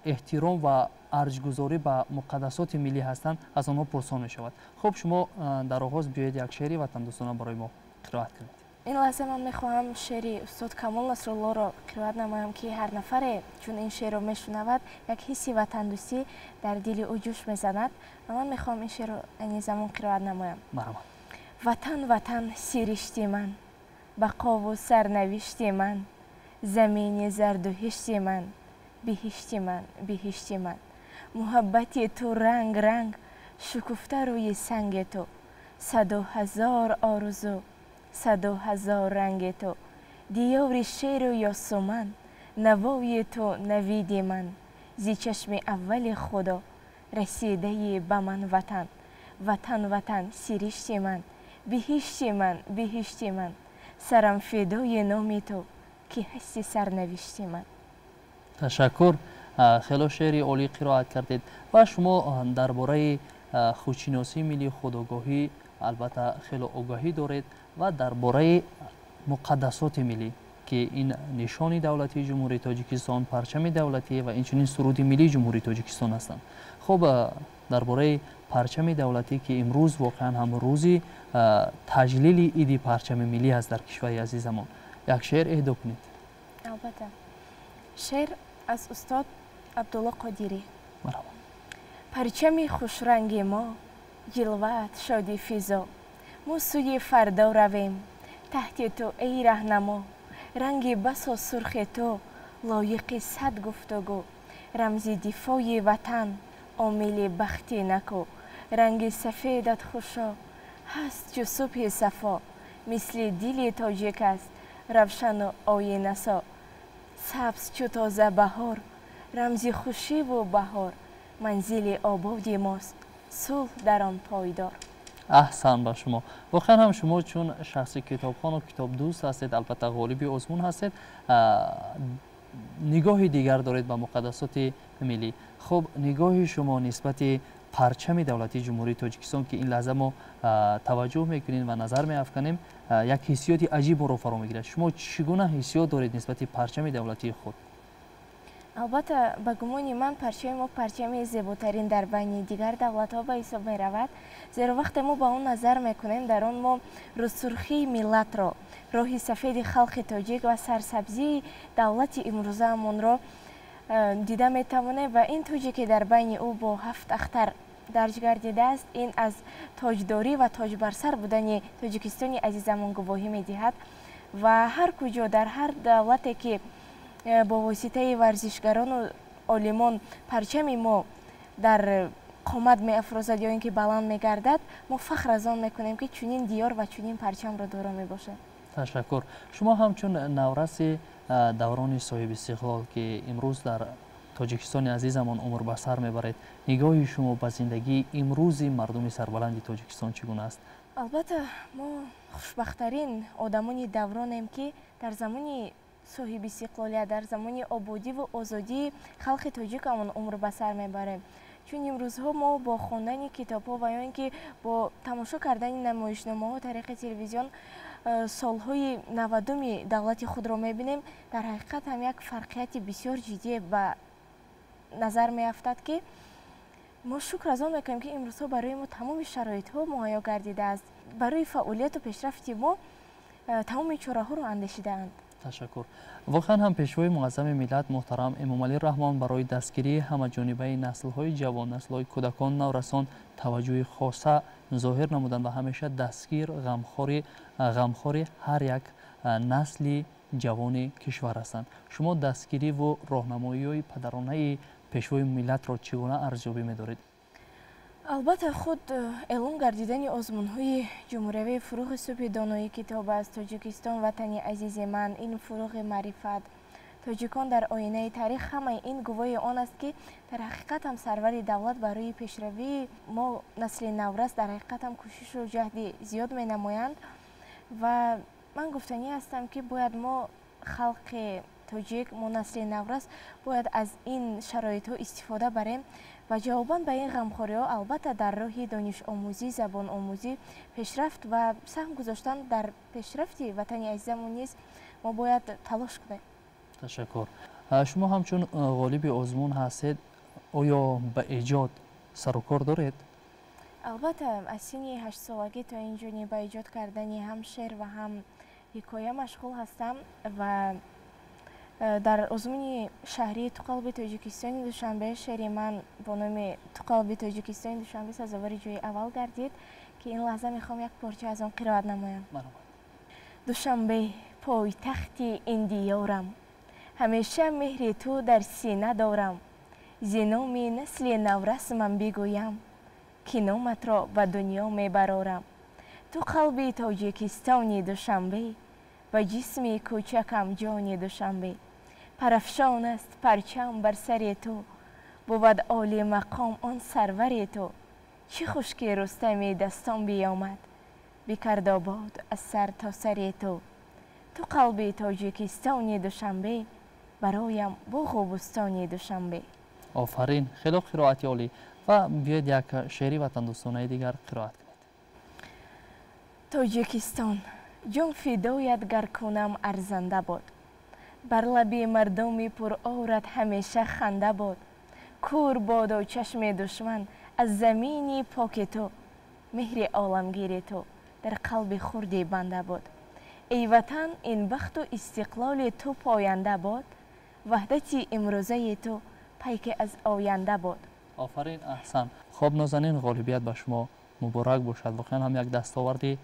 احترام و ارجگذاری به مقدسات ملی هستند از آنها پرسان می شود. خب شما در آغاز بیایید یک شعر وطن دوستانه برای ما قرائت کنید. این لحظه من میخواهم شعر استاد کمال نصرالله را قرائت نمایم که هر نفر چون این شعر را میشنود یک حس وطن دوستی در دل او جوش میزند و من میخواهم این شعر را این زمان قرائت نمایم. وطن وطن سیرشتی من بقا و سرنوشتی من زمین زرد و هشتی من بهشتی من بهشتی من محبت تو رنگ رنگ شکفته روی سنگ تو 100,000 آرزو 100,000 رنگ تو دیار شیر و یاسمن نوای تو نوید من زی چشم اول خدا رسیده به من وطن وطن وطن سیرشت من بهشت من بهشت من سرم فدای نام تو که هستی سرنوشت من. تشکر. خیلی شعری عالی قرائت کردید و شما درباره خودشناسی ملی خودآگاهی البته خیلی آگاهی دارید و درباره مقدسات ملی که این نشان دولتی جمهوری تاجیکستان پرچم دولتی و اینچنین سرود ملی جمهوری تاجیکستان هستند. خب درباره پرچم دولتی که امروز واقعا هم روزی تجلیل عید پرچم ملی است در کشور عزیزمان یک شعر اهدا کنید. البته شعر از استاد عبدالله قادری. مرحبا. پرچم خوش رنگ ما جلوت شادی فضا ما سوی فردا رویم تحت تو ای رهنما رنگ بس و سرخ تو لایق صد گفتگو رمز دفاع وطن عامل بختی نکو رنگ سفیدت خوشا هست جو صبح صفا مثل دل تاجیک است روشن و آینه سا سبز چو تازه بهار رمز خوشی و بهار منزل آباد ماست صلح در آن پایدار. احسن به شما. واقعا هم شما چون شخص کتابخوان و کتاب دوست هستید البته غالب آزمون هستید نگاه دیگر دارید به مقدسات ملی. خب نگاه شما نسبت پرچم دولتی جمهوری تاجیکستان که این لحظه ما توجه میکنیم و نظر میافکنیم یک حسیات عجیب رو فرا میگیرد. شما چگونه حسیات دارید نسبت پرچم دولتی خود؟ البته به گمان من پرچم ما پرچم زیباترین در بین دیگر دولت ها به حساب می رود زیرا وقت ما با اون نظر میکنیم در آن ما روسرخی ملت را راه سفید خلق تاجیک و سرسبزی دولت امروزه من را دیده میتوانیم و این تاجی که در بین او با 7 اختر درج گردیده است این از تاجداری و تاج بر سر بودن تاجیکستان عزیزمون گواهی میدهد و هر کجا در هر دولتی که با واسطه ورزشگران و عالمان پرچم ما در قامت می‌افروزد یا اینکه بلند می‌گردد، ما فخر از آن می‌کنیم که چنین دیار و چنین پرچم را دارا می‌باشد. تشکر. شما همچون نورس دوران صاحب استقلال که امروز در تاجیکستان عزیزمان عمر به سر میبرید، نگاه شما به زندگی امروزی مردم سربلند تاجیکستان چگونه است؟ البته ما خوشبخت‌ترین آدمان دورانیم که در زمان صاحب استقلالیت، در زمان آبادی و آزادی خلق تاجیکمون عمر به سر میبریم. چون امروزها ما با خواندن کتاب‌ها و یا اینکه با تماشا کردن نمایشنامه‌ها طریق تلویزیون سالهای 90 دولت خود را می‌بینیم. در حقیقت هم یک فرقیت بسیار جدی به نظر می‌افتد که ما شکر از آن می‌کنیم که امروزها برای ما تمام شرایط‌ها مهیا گردیده است. برای فعالیت و پیشرفت ما تمام چاره‌ها را اندیشیده‌اند. تشکر. واقعا هم پیشوای معظم ملت محترم امام علی رحمان برای دستگیری همه جانبه نسل‌های جوان، نسل‌های کودکان نورسان توجه خاصه ظاهر نمودند و همیشه دستگیر غمخوری هر یک نسل جوان کشور هستند. شما دستگیری و راهنمایی پدرانه پیشوای ملت را چگونه ارزیابی می‌دارید؟ البته خود اعلام گردیدن آزمون‌های جمهوری فروغ صبح دانایی کتاب است. تاجیکستان وطنی عزیز من، این فروغ معرفت، تاجیکان در آینه تاریخ، همه این گواه آن است که در حقیقت هم سرور دولت برای پیشروی ما نسل نورس در حقیقت هم کوشش و جهد زیاد می نمایند و من گفتنی هستم که باید ما خلق تاجیک، ما نسل نورس باید از این شرایط ها استفاده بریم و جواباً به این غمخوری ها البته در راه دانش آموزی، زبان آموزی پیشرفت و سهم گذاشتن در پیشرفت وطنی عزیزمون نیز ما باید تلاش کنیم. تشکر. شما همچون غالب آزمون هستید، آیا به ایجاد سر و کار دارید؟ البته از سن 8 سالگی تا اینجا به ایجاد کردن هم شعر و هم حکایه مشغول هستم و در آزمون شهری تو قلب تاجیکستان دوشنبه شعر من با نام تو قلب تاجیکستان دوشنبه سزاوار جای اول گردید که این لحظه میخوام یک پارچه از آن قرائت نمایم. دوشنبه پایتخت این دیارم، همیشه مهر تو در سینه دارم. ز نام نسل نورس من بگویم که نامت را به دنیا میبرارم. تو قلب تاجیکستان دوشنبه و جسم کوچکم جان دوشنبه. پرافشان است پرچم بر سر تو، بود عالی مقام آن سرور تو. چه خوش که رستم دستان بیامد، بکرد آباد از سر تا سر تو. تو قلب تاجیکستان دوشنبه، برایم باغ و بستان دوشنبه. آفرین، خیلی قرائت عالی. و بیاید یک شعری وطن دوستانه دیگر قرائت کنید. تاجیکستان، جان فدایت گر کنم ارزنده باد، بر لب مردم پر عورت همیشه خنده باد. کور باد و چشم دشمن از زمینی پاک تو، مهر عالمگیر تو در قلب خرد بنده باد. ای وطن این بخت و استقلال تو پاینده باد، وحدت امروزه تو پیک از آینده باد. آفرین، احسن. خب نازنین، غالبیت به شما مبارک باشد. واقعا هم یک دستاوردی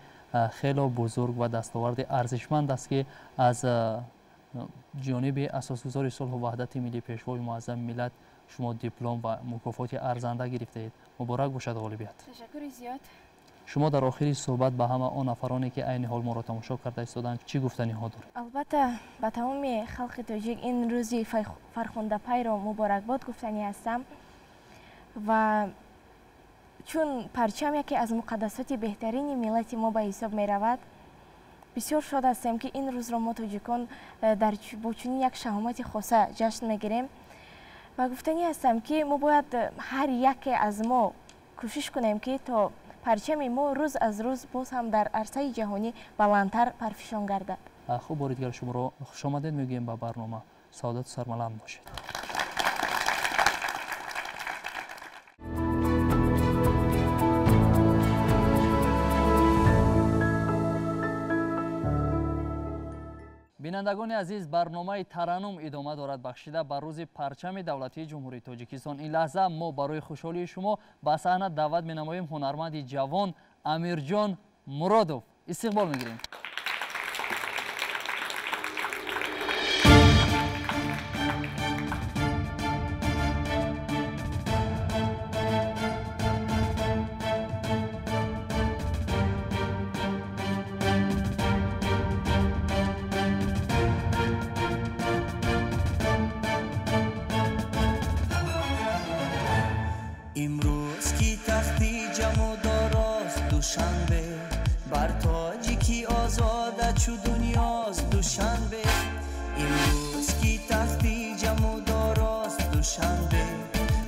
خیلی بزرگ و دستاورد ارزشمند است که از جانب اساسگزار صلح و وحدت ملی پیشوای معظم ملت شما دیپلم و مکافات ارزنده گرفته اید. مبارک باشد غالبیت. تشکر زیاد. شما در آخری صحبت به همه آن نفرانی که عین حال ما را تماشا کرده ایستادند چی گفتنی ها دارید؟ البته به تمام خلق تاجیک این روزی فرخنده پای را مبارکباد گفتنی هستم و چون پرچم یکی از مقدسات بهترین ملت ما به حساب می رود، بسیار شاد هستم که این روز را ما تاجیکان در با چنین یک شهامت خاصه جشن میگیریم و گفتنی هستم که ما باید هر یک از ما کوشش کنیم که تا پرچم ما روز از روز باز هم در عرصه جهانی بلندتر پرفشان گردد. خوب باریدگر، شما را خوش آمدید میگویم به برنامه. سعادت و سرملند باشید. بینندگان عزیز، برنامه ترنم ادامه دارد. بخشیده بر روز پرچم دولتی جمهوری تاجیکستان این لحظه ما برای خوشحالی شما به صحنه دعوت می‌نماییم هنرمند جوان امیرجان مرادوف. استقبال می‌گیریم. دوشنبه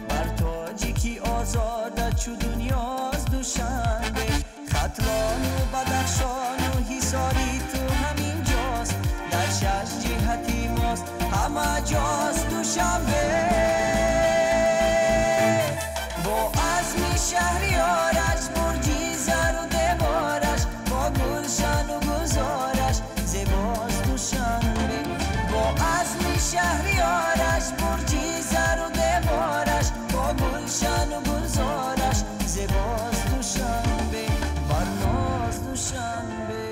بر تاجیکی آزاده چو دنیاز دوشنبه خطران و بدخشان و حصاری تو همین جاست در شش جهتی ماست همه جاست دوشنبه با عزم شهریارش برجی زر و دیوارش با گلشن و گزارش زیباست دوشنبه با عزم شهریارش برجی زر و دیوارش با گلشن و گزارش زیباست دوشنبه برناز دوشنبه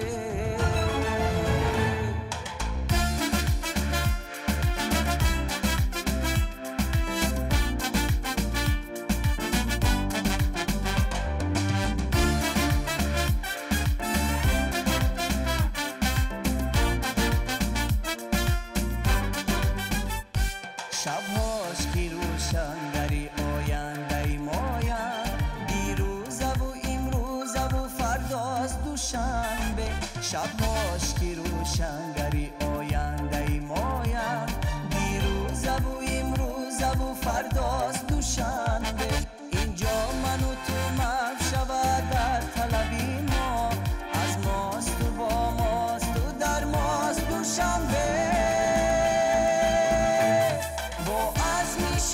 شبهاش که روشن دری آینده مایند دیروزه و امروزه و فرداست دوشنبه شبهاش که روشن دری آینده مایند دیروزه و امروزه و فرداست دوشنبه اینجا من و تو محو شود در طلبی ما از ماست و با ماست و در ماست دوشنبه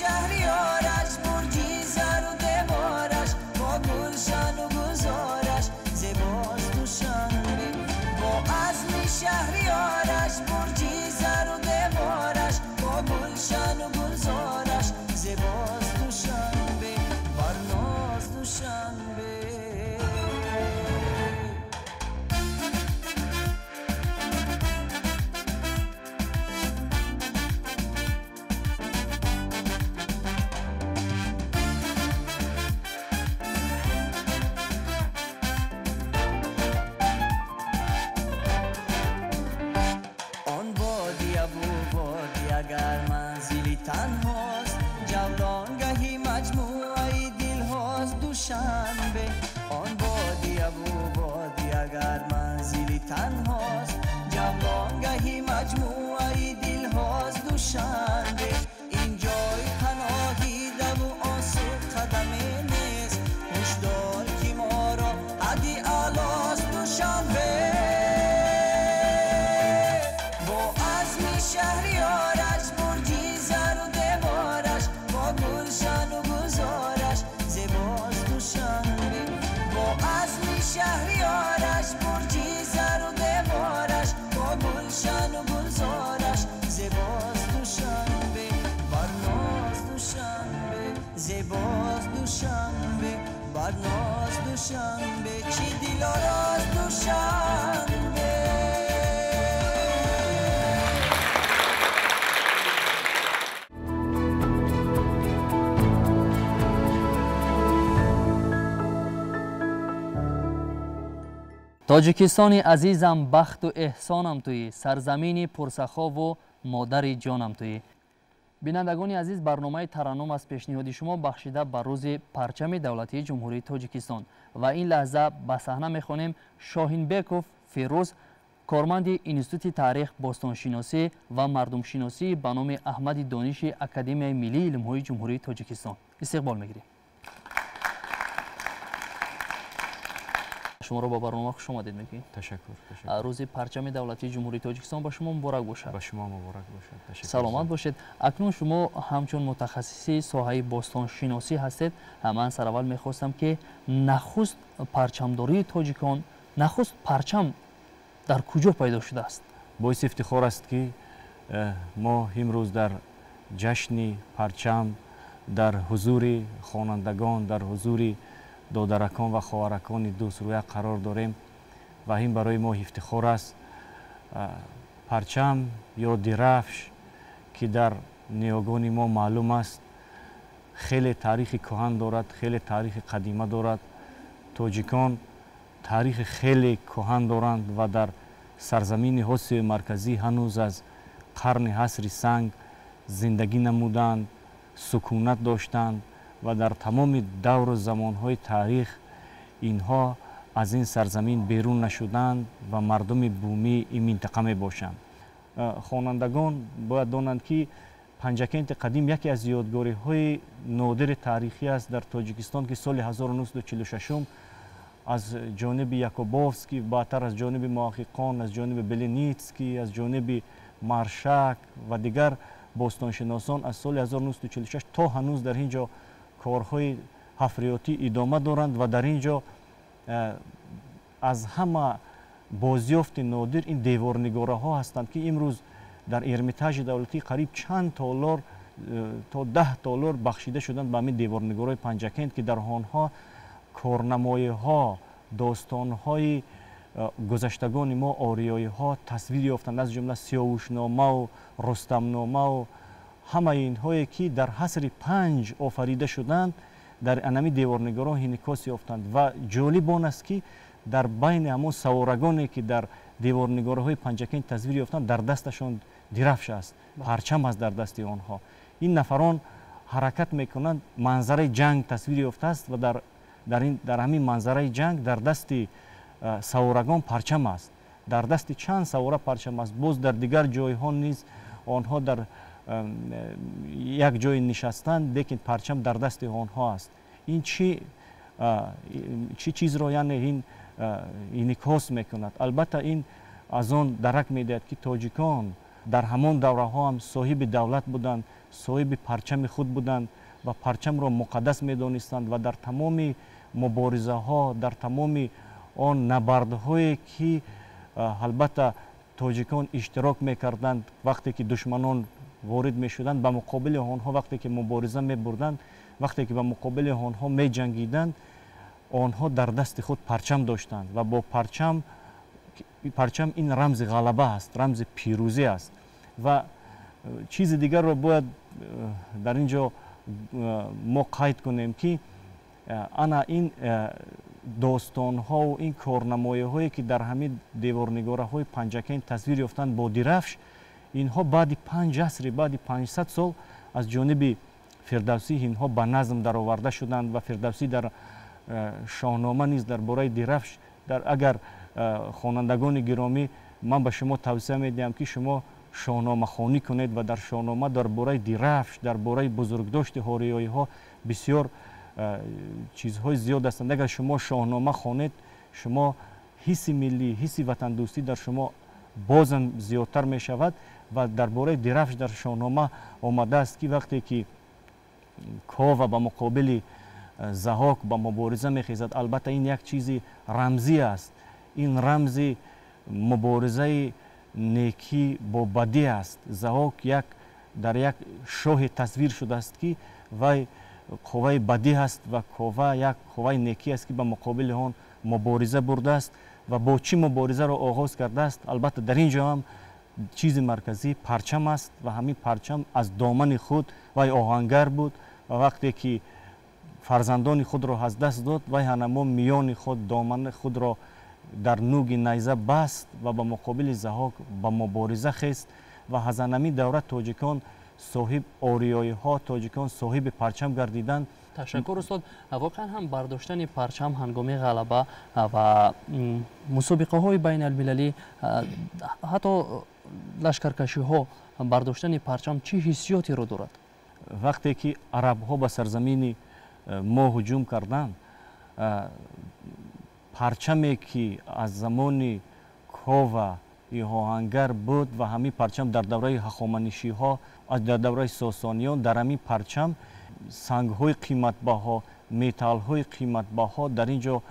شهریارش برجی زر و دیوارش با گلشن و گزارش زیباست دوشنبه با عزم شهریارش برجی زر و دیوارش با گلشن و گزارش زیباست دوشنبه برناز دوشنبه اگر منزلی تنهاست جولانگهی مجموعه دل هاست دوشنبه آن وادی ابو وادی اگر منزلی تنهاست جولانگهی مجموعه دل هاست دوشنبه این جای پناهی و آسود قدمی نیست هشدار که ما را حدی اعلاست دوشنبه با عزم شهریارش برجی زر و دیوارش با گلشن و گزارش زیباست دوشنبه با عزم شهریارش برجی زر و دیوارش با گلشن و گزارش زیباست دوشنبه برناز دوشنبه زیباست دوشنبه برناز دوشنبه چی دلاراست دوشنبه تاجیکستانی عزیزم بخت و احسانم تویی سرزمینی پرسخا و مادر جانم تویی. بینندگان عزیز برنامه ترنم از پیشنهاد شما بخشیده بر روز پرچم دولتی جمهوری تاجیکستان و این لحظه به صحنه میخوانیم شاهین بیکوف فیروز کارمند انستیتوت تاریخ باستانشناسی و مردم شناسی به نام احمد دانش اکادمی ملی علم‌های جمهوری تاجیکستان استقبال میگیریم. شما رو با برنامه خوش آمدید میگیم. تشکر. روز پرچم دولتی جمهوری تاجیکستان با شما مبارک باشد. با شما مبارک باشد. تشکر. سلامت باشید. اکنون شما همچون متخصصی ساحه باستان شناسی هستید. من سر اول میخواستم که نخست پرچمداری تاجیکان نخست پرچم در کجا پیدا شده است؟ باعث افتخار است که ما امروز در جشن پرچم در حضور خوانندگان در حضور دادرکان و خواهرکان دوست رویه قرار داریم و این برای ما افتخار است. پرچم یا درفش که در نیاگان ما معلوم است خیلی تاریخ کهن دارد، خیلی تاریخ قدیمه دارد. تاجیکان تاریخ خیلی کهن دارند و در سرزمین حوض مرکزی هنوز از قرن عصر سنگ زندگی نمودند، سکونت داشتند و در تمام دور و زمانهای تاریخ اینها از این سرزمین بیرون نشدند و مردم بومی این منطقه می باشند. خوانندگان باید دانند که پنجکент قدیم یکی از یادگاری‌های نادر تاریخی است در تاجیکستان که سال 1946 از جانب یاکوبوفسکی، بعدتر از جانب محققان، از جانب بلینیتسکی، از جانب مارشاک و دیگر باستانشناسان از سال 1946 تا هنوز در اینجا کارهای حفریاتی ادامه دارند و در اینجا از همه بازیافت نادر این دیوارنگاره ها هستند که امروز در ارمیتاژ دولتی قریب چند تالار تا 10 تالار بخشیده شدند به همین دیوارنگاره پنجکент که در آنها کارنمایی ها، داستان های گذشتگان ما، آریایی ها تصویر یافتند، از جمله سیاوشنامه و رستمنامه و همه اینهایی که در حصر 5 آفریده شدند در انمی دیوارنگاره انعکاس یافتند و جالب آن است که در بین همون سوارگانی که در دیوارنگاره های پنجکent تصویر یافتند در دستشان درفش است، پرچم است در دست آنها. این نفران حرکت میکنند، منظره جنگ تصویر یافته است و در همین منظره جنگ در دست سوارگان پرچم است، در دست چند سواره پرچم است. باز در دیگر جایها نیز آنها در یک جای نشستند لیکن پرچم در دست آنها است. این چی چیز را یعنی این انعکاس میکند؟ البته این از آن درک میدهد که تاجیکان در همان دوره ها هم صاحب دولت بودند، صاحب پرچم خود بودند و پرچم را مقدس میدانستند و در تمام مبارزه ها، در تمام آن نبردهایی که البته تاجیکان اشتراک میکردند وقتی که دشمنان وارد میشدند، به مقابل آنها وقتی که مبارزه میبردند، وقتی که به مقابل آنها میجنگیدند، آنها در دست خود پرچم داشتند و با پرچم این رمز غلبه است، رمز پیروزی است. و چیز دیگر را باید در اینجا ما قید کنیم که انا این داستان ها و این کارنمایی هایی که در همین دیوارنگاره های پنجکent تصویر یافتند با درفش، اینها بعد 5 عصر، بعد 500 سال از جانب فردوسی اینها به نظم در آورده شدند و فردوسی در شاهنامه نیز درباره درفش اگر خوانندگان گرامی، من به شما توصیه میدم که شما شاهنامه خوانی کنید و در شاهنامه درباره درفش، درباره بزرگداشت آریایی ها بسیار چیزهای زیاد هستند. اگر شما شاهنامه خوانید، شما حس ملی، حس وطن دوستی در شما بازم زیادتر می شود و درباره درفش در شاهنامه آمده است که وقتی که کاوه به مقابل ضحاک به مبارزه میخیزد، البته این یک چیزی رمزی است، این رمز مبارزه نیکی با بدی است. ضحاک در یک شاه تصویر شده است که وی قوه بدی است و کاوه یک قوه نیکی است که به مقابل آن مبارزه برده است و با چی مبارزه را آغاز کرده است؟ البته در اینجا هم چیز مرکزی پرچم است و همین پرچم از دامن خود وی آهنگر بود و وقتی که فرزندان خود را از دست داد وی همه میان خود دامن خود را در نوگ نیزه بست و به مقابل ضحاک به مبارزه خیست و از همین دوره تاجیکان صاحب آریایی ها، تاجیکان صاحب پرچم گردیدند. تشکر استاد. واقعا هم برداشتن پرچم هنگام غلبه و مسابقه های بین المللی، حتی لشکرکشی ها، برداشتن پرچم چه حسیاتی رو دارد؟ وقتی که عرب ها به سرزمین ما هجوم کردند، پرچمی که از زمان کاوه آهنگر بود و همین پرچم در دوره هخامنشی ها، در دوره ساسانیان، در همین پرچم سنگ های قیمت بها، متال های قیمت بها در اینجا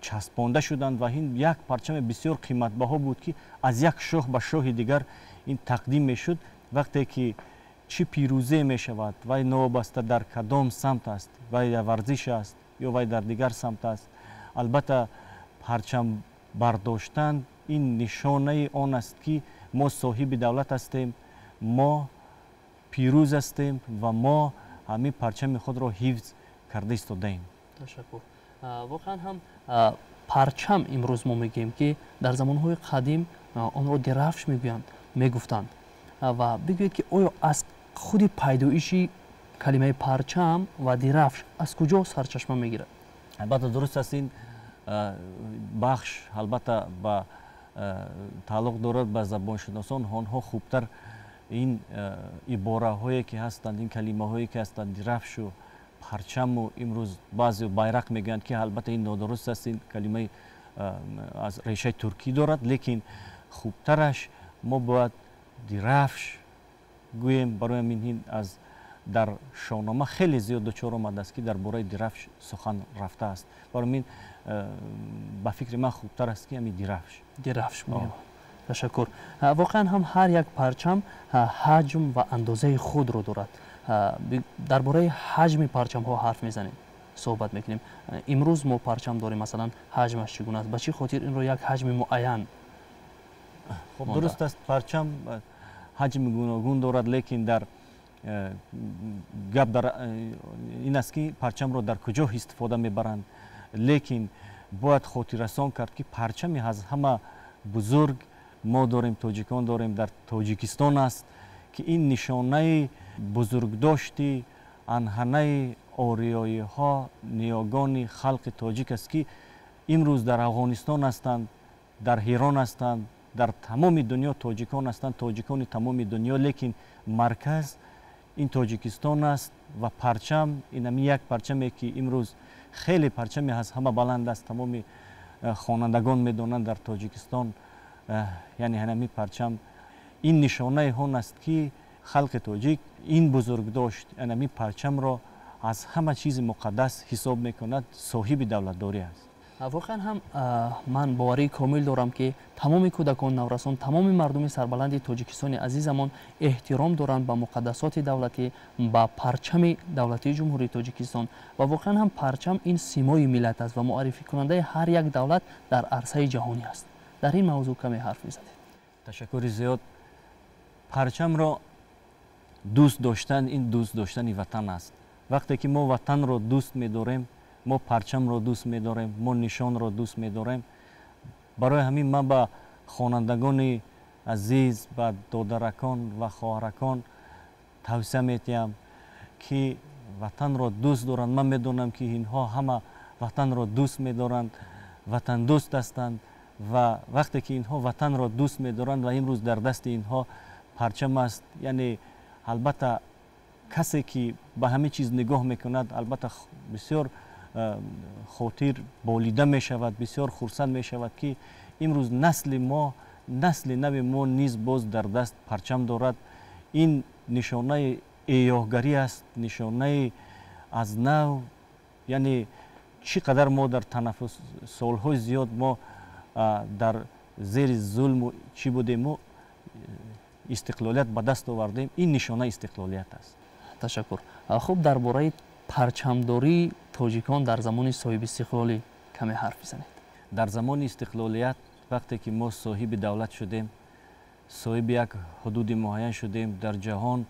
چسبانده شدند و این یک پرچم بسیار قیمت بها بود که از یک شاه به شاه دیگر این تقدیم می شد. وقتی که چی پیروزی می شود و نوبسته در کدام سمت است، و در ورزش است یا وی در دیگر سمت است، البته پرچم برداشتن این نشانه آن است که ما صاحب دولت هستیم، ما پیروز هستیم و ما همین پرچم خود را حفظ کرده ایستادیم. تشکر. واقعا هم پرچم امروز ما میگیم که در زمانهای قدیم آن را درفش میگفتند و بگویید که آیا از خود پیدایشی کلمه پرچم و درفش از کجا سرچشمه میگیرد؟ البته درست است، این بخش البته با تعلق دارد به زبانشناسان، آنها خوبتر این عباره هایی که هستند، این کلمه هایی که هستند، درفش و پرچم و امروز بعضی بایرق میگن که البته این نادرست است، این کلمه از ریشه ترکی دارد، لیکن خوبترش ما باید درفش گوییم. برای این از در شاهنامه خیلی زیاد دچار آمده است که در باره درفش سخن رفته است. برای این به فکر من خوبتر است که همین درفش میگم. تشکر. واقعا هم هر یک پرچم حجم و اندازه خود رو دارد. درباره حجم پرچم ها حرف میزنیم، صحبت میکنیم. امروز ما پرچم داریم، مثلا حجمش چگونه است؟ به چه خاطر این رو یک حجم معین؟ خب درست است، پرچم حجم گوناگون دارد، لیکن در گپ در این است که پرچم رو در کجا استفاده میبرند. لیکن باید خاطررسان کرد که پرچمی از همه بزرگ ما داریم، تاجیکان داریم، در تاجیکستان است که این نشانه بزرگداشتی انحنه آریایی ها نیاگان خلق تاجیک است که امروز در افغانستان هستند، در ایران هستند، در تمام دنیا تاجیکان هستند، تاجیکان تمام دنیا، لیکن مرکز این تاجیکستان است و پرچم این یک پرچمی که امروز خیلی پرچمی از همه بلند است. تمام خوانندگان میدونند در تاجیکستان یعنی همین پرچم این نشانه هون است که خلق تاجیک این بزرگ داشت، همین پرچم را از همه چیز مقدس حساب میکند، صاحب دولتداری است. واقعا هم من باوری کامل دارم که تمام کودکان نورسان، تمام مردم سربلند تاجیکستان عزیزمان احترام دارند به مقدسات دولتی، به پرچم دولتی جمهوری تاجیکستان و واقعا هم پرچم این سیمای ملت است و معرفی کننده هر یک دولت در عرصه جهانی است. در این موضوع کمی حرف می‌زدید. تشکر زیاد. پرچم را دوست داشتن، این دوست داشتن وطن است. وقتی که ما وطن را دوست می‌داریم، ما پرچم را دوست می‌داریم، ما نشان را دوست می‌داریم. برای همین من به خوانندگان عزیز، به دادرکان و خواهرکان توصیه می‌کنم که وطن را دوست دارند. من می‌دونم که اینها همه وطن را دوست می‌دارند، وطن دوست هستند و وقتی که اینها وطن را دوست می‌دارند و امروز در دست اینها پرچم است، یعنی البته کسی که به همه چیز نگاه می‌کند البته بسیار خاطر بالیده می شود، بسیار خرسند می شود که امروز نسل نو ما نیز باز در دست پرچم دارد. این نشانه ایاهگری است، نشانه از نو، یعنی چقدر ما در تنفس سالهای زیاد ما در زیر ظلم چی بودیم و استقلالیت به دست آوردیم، این نشانه استقلالیت است. تشکر. خب درباره پرچمداری تاجیکان در زمان صاحب استقلالی کمی حرف بزنید. در زمان استقلالیت وقتی که ما صاحب دولت شدیم، صاحب یک حدود معین شدیم، در جهان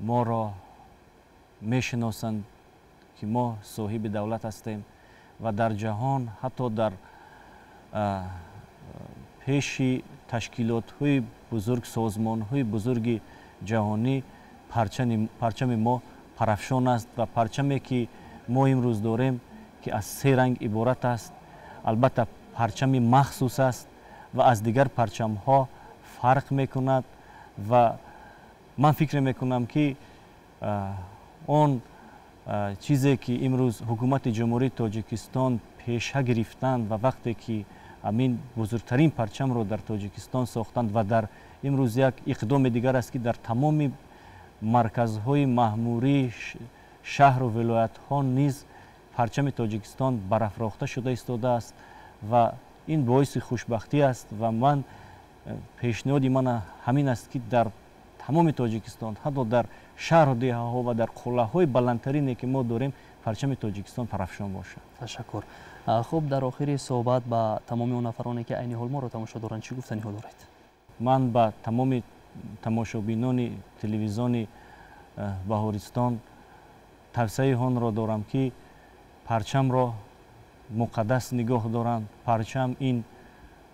ما را میشناسند که ما صاحب دولت هستیم و در جهان حتی در پیش تشکیلات های بزرگ، سازمان های بزرگ جهانی پرچم ما پرافشان است و پرچمی که ما امروز داریم که از 3 رنگ عبارت است. البته پرچم مخصوص است و از دیگر پرچم ها فرق میکند و من فکر میکنم که اون چیزی که امروز حکومت جمهوری تاجیکستان پیشه گرفتند و وقتی که امین بزرگترین پرچم رو در تاجیکستان ساختند و در امروز یک اقدام دیگر است که در تمام مرکزهای مأموری شهر و ولایت ها نیز پرچم تاجیکستان برافراخته شده ایستاده است و این باعث خوشبختی است و من پیشنهادی من همین است که در تمام تاجیکستان، حتی در شهر و دیه ها و در قلعه های بلندترینی که ما داریم، پرچم تاجیکستان پرافشان باشد. تشکر. خب در آخر صحبت با تمام اون نفرانی که عین حال ما رو تماشا دارند چی گفتنی ها دارید؟ من با تمام تماشابینان تلویزیون بهارستان توصیه هان را دارم که پرچم را مقدس نگاه دارند. پرچم این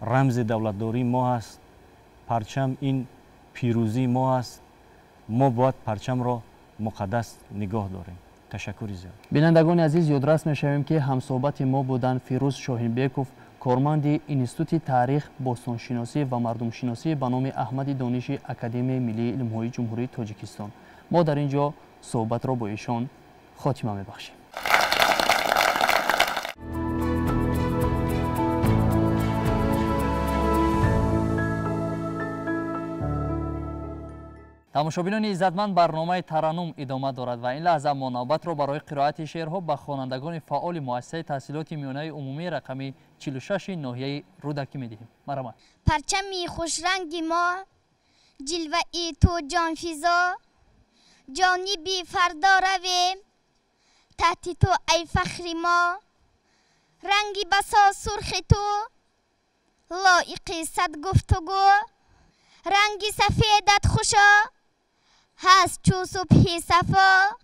رمز دولتداری ما است، پرچم این پیروزی ما است. ما باید پرچم را مقدس نگاه داریم. تشکر زیاد. بینندگان عزیز، یادرس می‌شویم که همصحبت ما بودن فیروز شاهینبیکوف، کارمند اینستیتوت تاریخ باستانشناسی و مردمشناسی به نام احمد دانش اکادمی ملی علم‌های جمهوری تاجیکستان. ما در اینجا صحبت را با ایشان خاتمه می‌بخشیم. تماشابینان عزتمند، برنامه ترنم ادامه دارد و این لحظه ما نوبت را برای قرائت شعرها به خوانندگان فعال مؤسسه تحصیلات میانه عمومی رقم 46 ناحیه رودکی می‌دهیم. مرحبا. پرچمی خوشرنگی ما، جلوه‌ای تو جانفزا، جانبی فردا رویم تحت تو ای فخر ما، رنگی بسا سرخ تو لایق صد گفتگو، رنگی سفیدت خوشا هست چو صبح صفا،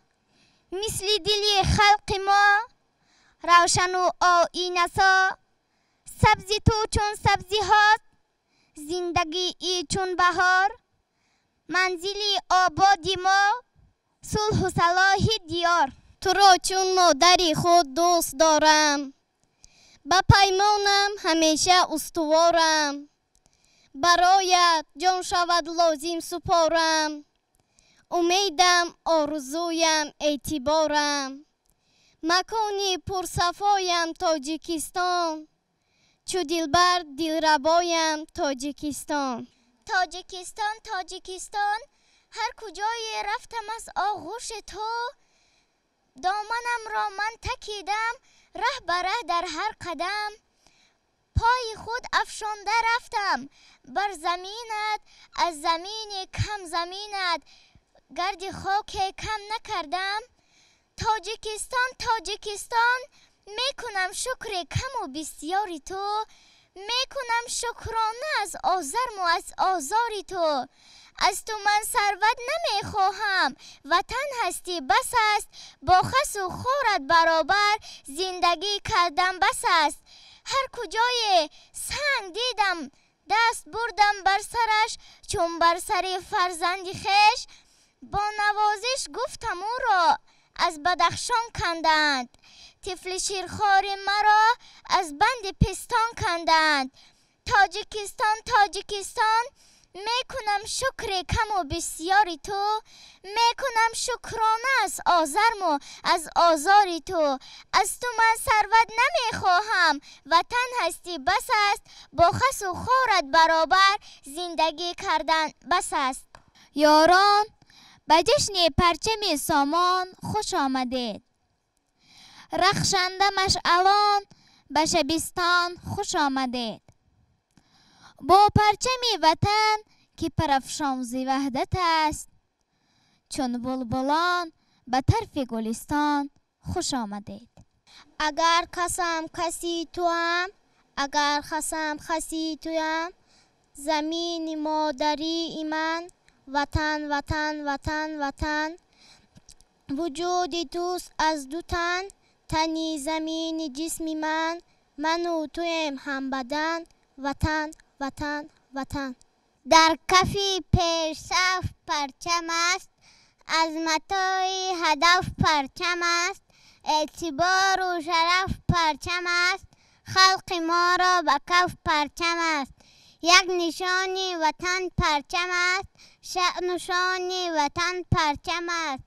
مثل دلی خلق ما روشن و آیینه سا، سبزی تو چون سبزی هات زندگی ای چون بهار، منزلی آبادی ما صلح و صلاح دیار. تو را چون مادری خود دوست دارم، با پیمانم همیشه استوارم، برایت جان شود لازم سپارم، امیدم آرزویم اعتبارم، مکانی پرصفایم تاجیکستان، چو دلبر دلربایم تاجیکستان. تاجیکستان تاجیکستان هر کجای رفتم از آغوش تو، دامنم را من تکیدم ره به ره در هر قدم، پای خود افشانده رفتم بر زمینت، از زمین کم زمینت گرد خاک کم نکردم. تاجیکستان تاجیکستان میکنم شکر کم و بسیاری تو، میکنم شکرانه از آزرم و از آزاری تو. از تو من ثروت نمیخواهم، وطن هستی بس است، با خس و خورت برابر زندگی کردم بس است. هر کجای سنگ دیدم دست بردم بر سرش، چون بر سر فرزندی خویش با نوازش گفتم او را از بدخشان کندند، طفل شیرخوار مرا از بند پستان کندند. تاجیکستان تاجیکستان میکنم شکر کم و بسیاری تو، میکنم شکرانه از آزرم و از آزاری تو. از تو من ثروت نمیخواهم، وطن هستی بس است، با خس و خورت برابر زندگی کردن بس است. یاران به جشن پرچم سامان خوش آمدید، رخشنده مشعلان به شبستان خوش آمدید. با پرچم وطن که پرافشان ز وحدت است، چون بلبلان به طرف گلستان خوش آمدید. اگر خسم خسی توام، اگر خسم خسی توام، زمین مادری من وطن وطن وطن وطن، وجود توست از دو تن، تنی زمین جسم من و تویم هم بدن، وطن وطن وطن. در کفی پیش صف پرچم است، از متای هدف پرچم است، اعتبار و شرف پرچم است، خلق ما را به کف پرچم است. یک نشانی وطن پرچم است، شأن و شان وطن پرچم است،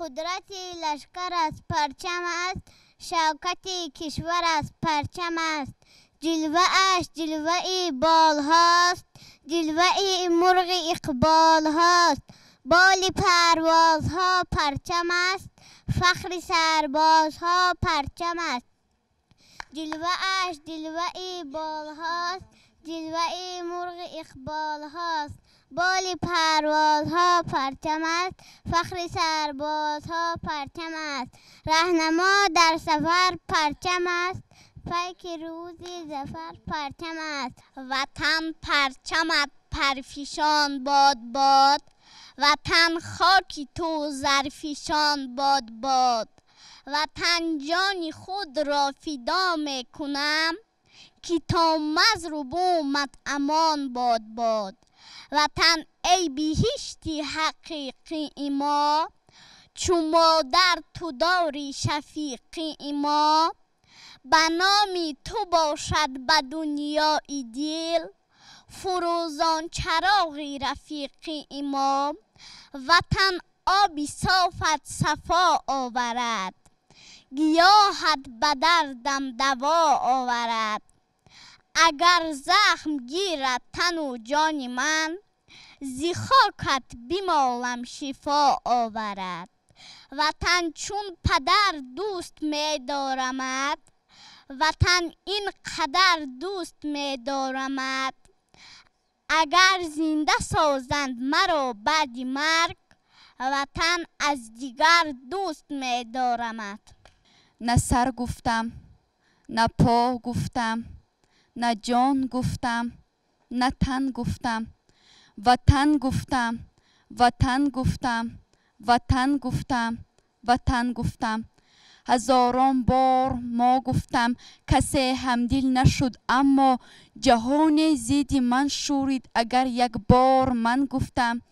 قدرت لشکر از پرچم است، شوکت کشور از پرچم است. جلوه اش جلوه بال هاست، جلوه مرغ اقبال هاست، بال پرواز ها پرچم است، فخر سرباز ها پرچم است. جلوه اش جلوه بال هاست، جلوه مرغ اقبال هاست، بال پرواز ها پرچم است، فخر سرباز ها پرچم است. رهنما در سفر پرچم است، پیک روز ظفر پرچم است. وطن پرچمت پرفشان باد باد، وطن خاکی تو زرفشان باد باد. وطن جان خود را فدا میکنم، که تا مظلومت امان باد باد. وطن ای بهشتی حقیقی ما، چو مادر تو داری شفیقی ما. به نام تو باشد به دنیای دل، فروزان چراغی رفیقی ما، وطن آبی صافت صفا آورد، گیاهت به دردم دوا آورد. اگر زخم گیرد تن و جان من، زی خاکت بمالم شفا آورد. وطن چون پدر دوست می دارمد، وطن این قدر دوست می دارمد. اگر زنده سازند مرا بعد مرگ، وطن از دیگر دوست می دارمد. نه سر گفتم، نه پا گفتم، نه جان گفتم، نه تن گفتم. وطن گفتم، وطن گفتم، وطن گفتم، وطن گفتم. هزاران بار ما گفتم، کسی همدل نشد، اما جهان زید من شورید اگر یک بار من گفتم.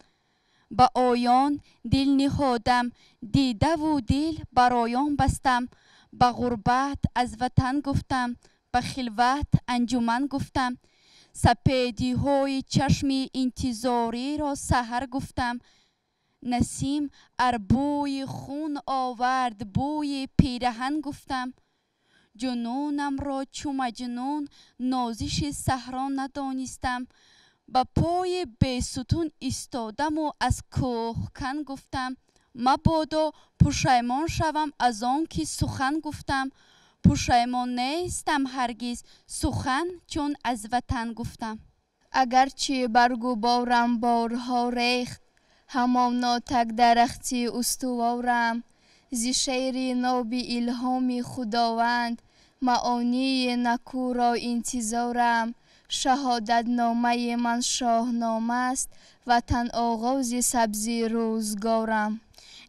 با آیان دل نهادم، دیده و دل برایان بستم. به غربت از وطن گفتم، به خلوت انجمن گفتم. سپیدی های چشم انتظاری را سحر گفتم. نسیم بوی خون آورد، بوی پیرهن گفتم. جنونم را چو مجنون نازش صحرا ندانستم. به پای بیستون ایستادم و از کوهکن گفتم. مبادا پشیمان شوم از آن که سخن گفتم. پشیمان نیستم هرگز سخن چون از وطن گفتم. اگرچه برگ و بارم بارها ریخت، همانا تک درختی استوارم. ز شعر ناب الهام خداوند، معانی نکو را انتظارم. شهادت نامه من شاهنامه است، وطن آغاز سبزی روزگارم.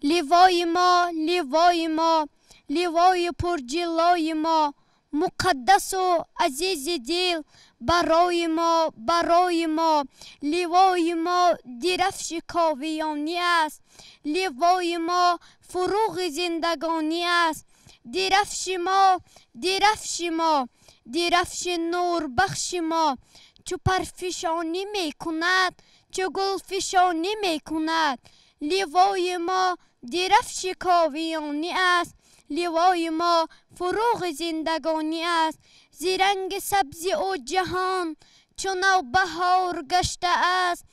لیوای ما، لیوای ما، لیوای پرجلای ما، مقدس و عزیز دل برای ما، برای ما. لیوای ما درفش کاویانی است، لیوای ما فروغ زندگانی است. درفش ما، درفش ما، درفش نور بخش ما، چو پرفشانی می کند، چو گل فشانی می کند. لیوای ما درفش کاویانی است، لیوای ما فروغ زندگانی است. زی رنگ سبزی او جهان چون نوبهار گشته است،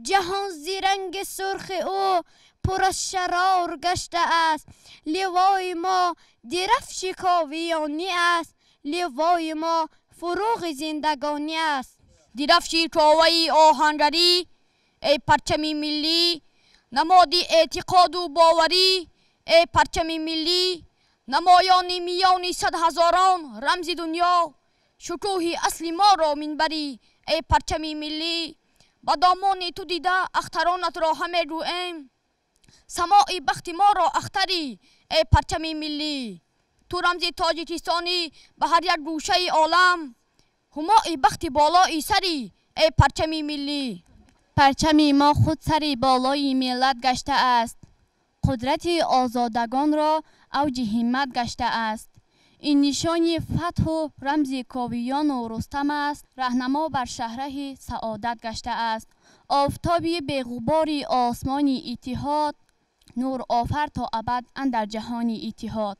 جهان زی رنگ سرخ او پر از شرار گشته است. لیوای ما درفش کاویانی است، لیوای ما فروغ زندگانی است. درفشی چاوی آهنگری ای پرچمی ملی، نمادی اعتقاد و باوری ای پرچمی ملی. نمایانی میانی صد هزاران رمز دنیا، شکوهی اصلی ما را منبری ای پرچمی ملی. با دامان تو دیده اخترانت را همه رویم، سماعی بخت ما را اختری ای پرچمی ملی. تو رمز تاجیکستانی به هر یک گوشه عالم، همای بخت بالای سری ای پرچمی ملی. پرچم ما خود سری بالای ملت گشته است، قدرت آزادگان را اوج همت گشته است. این نشانی فتح و رمز کاویان و رستم است، راهنما بر شهره سعادت گشته است. آفتابی بی‌غبار آسمانی اتحاد، نور آفر تا ابد اندر جهانی اتحاد.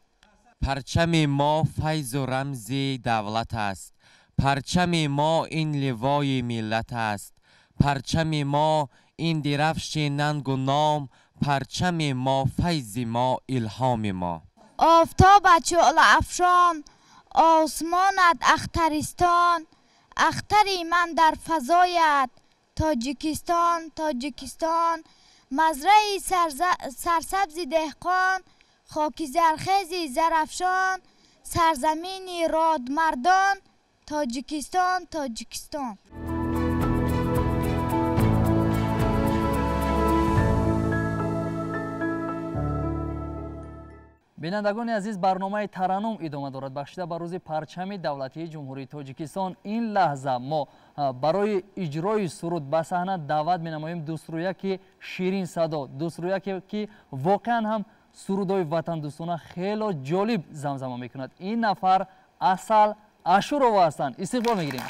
پرچم ما فیض و رمز دولت است، پرچم ما این لوای ملت است. پرچم ما این درفش ننگ و نام، پرچم ما فیض ما الهام ما. آفتابت شعله افشان، آسمانت اخترستان، اختری من در فضایت تاجیکستان، تاجیکستان. مزرعه سرسبز دهقان، خاکی زرخیز زرافشان، سرزمینی رادمردان تاجیکستان، تاجیکستان. بینندگان عزیز، برنامه ترنم ادامه دارد. بخشیده به روز پرچم دولتی جمهوری تاجیکستان، این لحظه ما برای اجرای سرود به صحنه دعوت می‌نماییم دوسترویک شیرین صدا، دوسترویک که واقعا هم سرودهای وطن دوستانه خیلی جالب زمزمه میکند. این نفر асал ашурова ҳастанд. истиқбол мегирем.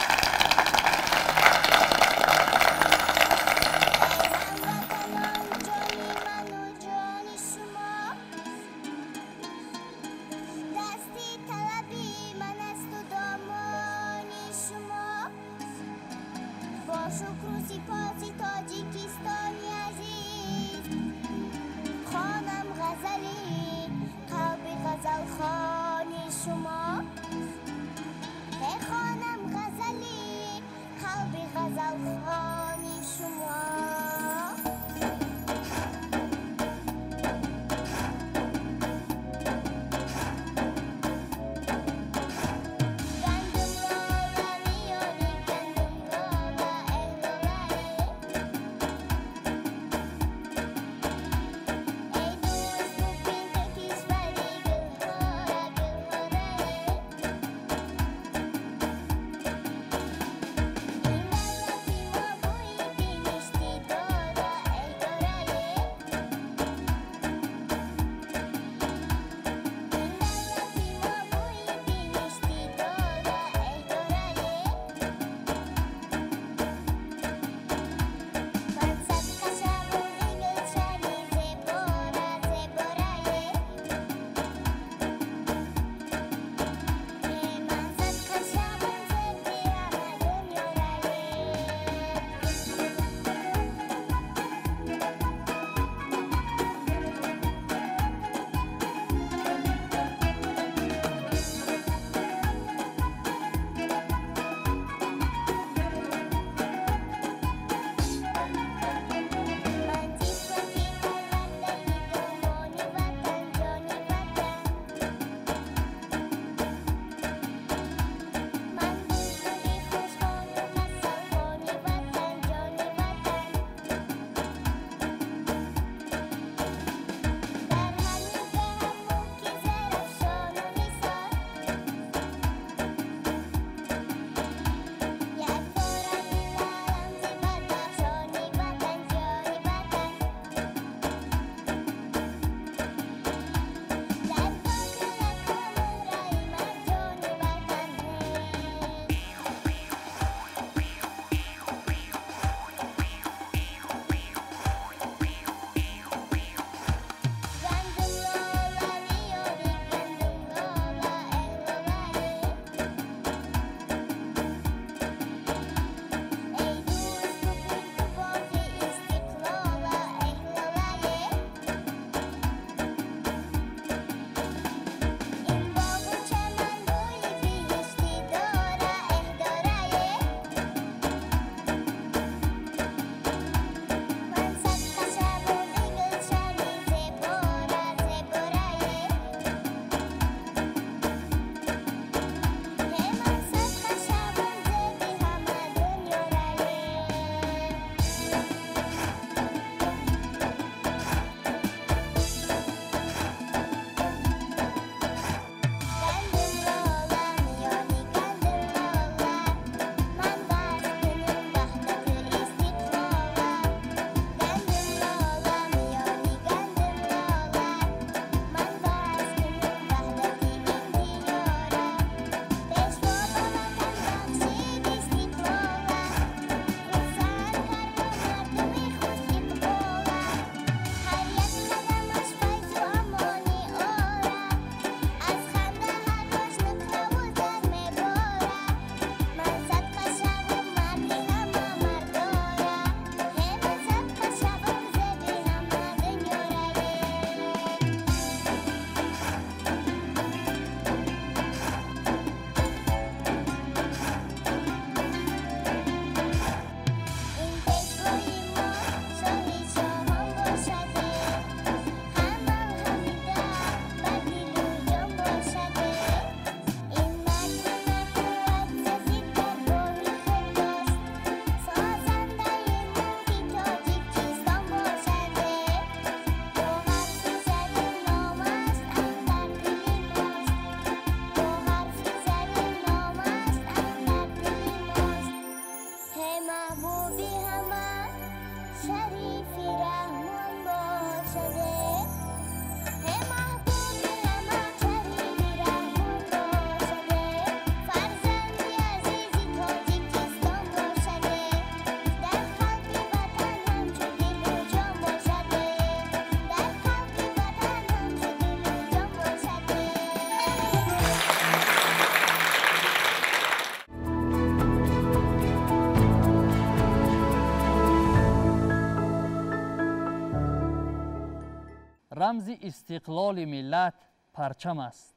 رمز استقلال ملت پرچم است.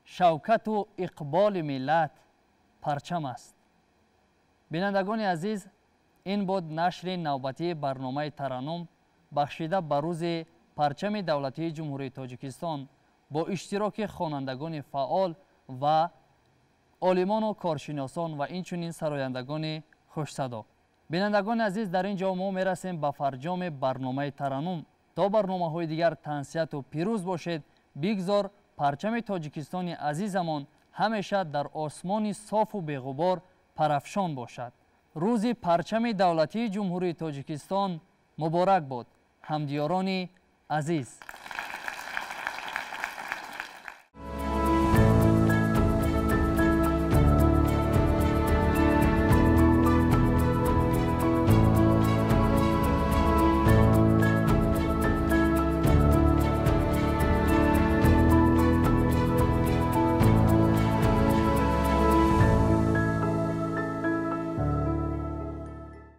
شوکت و اقبال ملت پرچم است. بینندگان عزیز، این بود نشر نوبتی برنامه ترنم بخشیده به روز پرچم دولتی جمهوری تاجیکستان با اشتراک خوانندگان فعال و عالمان و کارشناسان و اینچنین سرایندگان خوش‌صدا. بینندگان عزیز، در اینجا ما میرسیم به فرجام برنامه ترنم. تا برنامه های دیگر تنسیت و پیروز باشید. بگذار پرچم تاجیکستان عزیزمان همیشه در آسمان صاف و بی‌غبار پرافشان باشد. روز پرچم دولتی جمهوری تاجیکستان مبارک باد. همدیاران عزیز.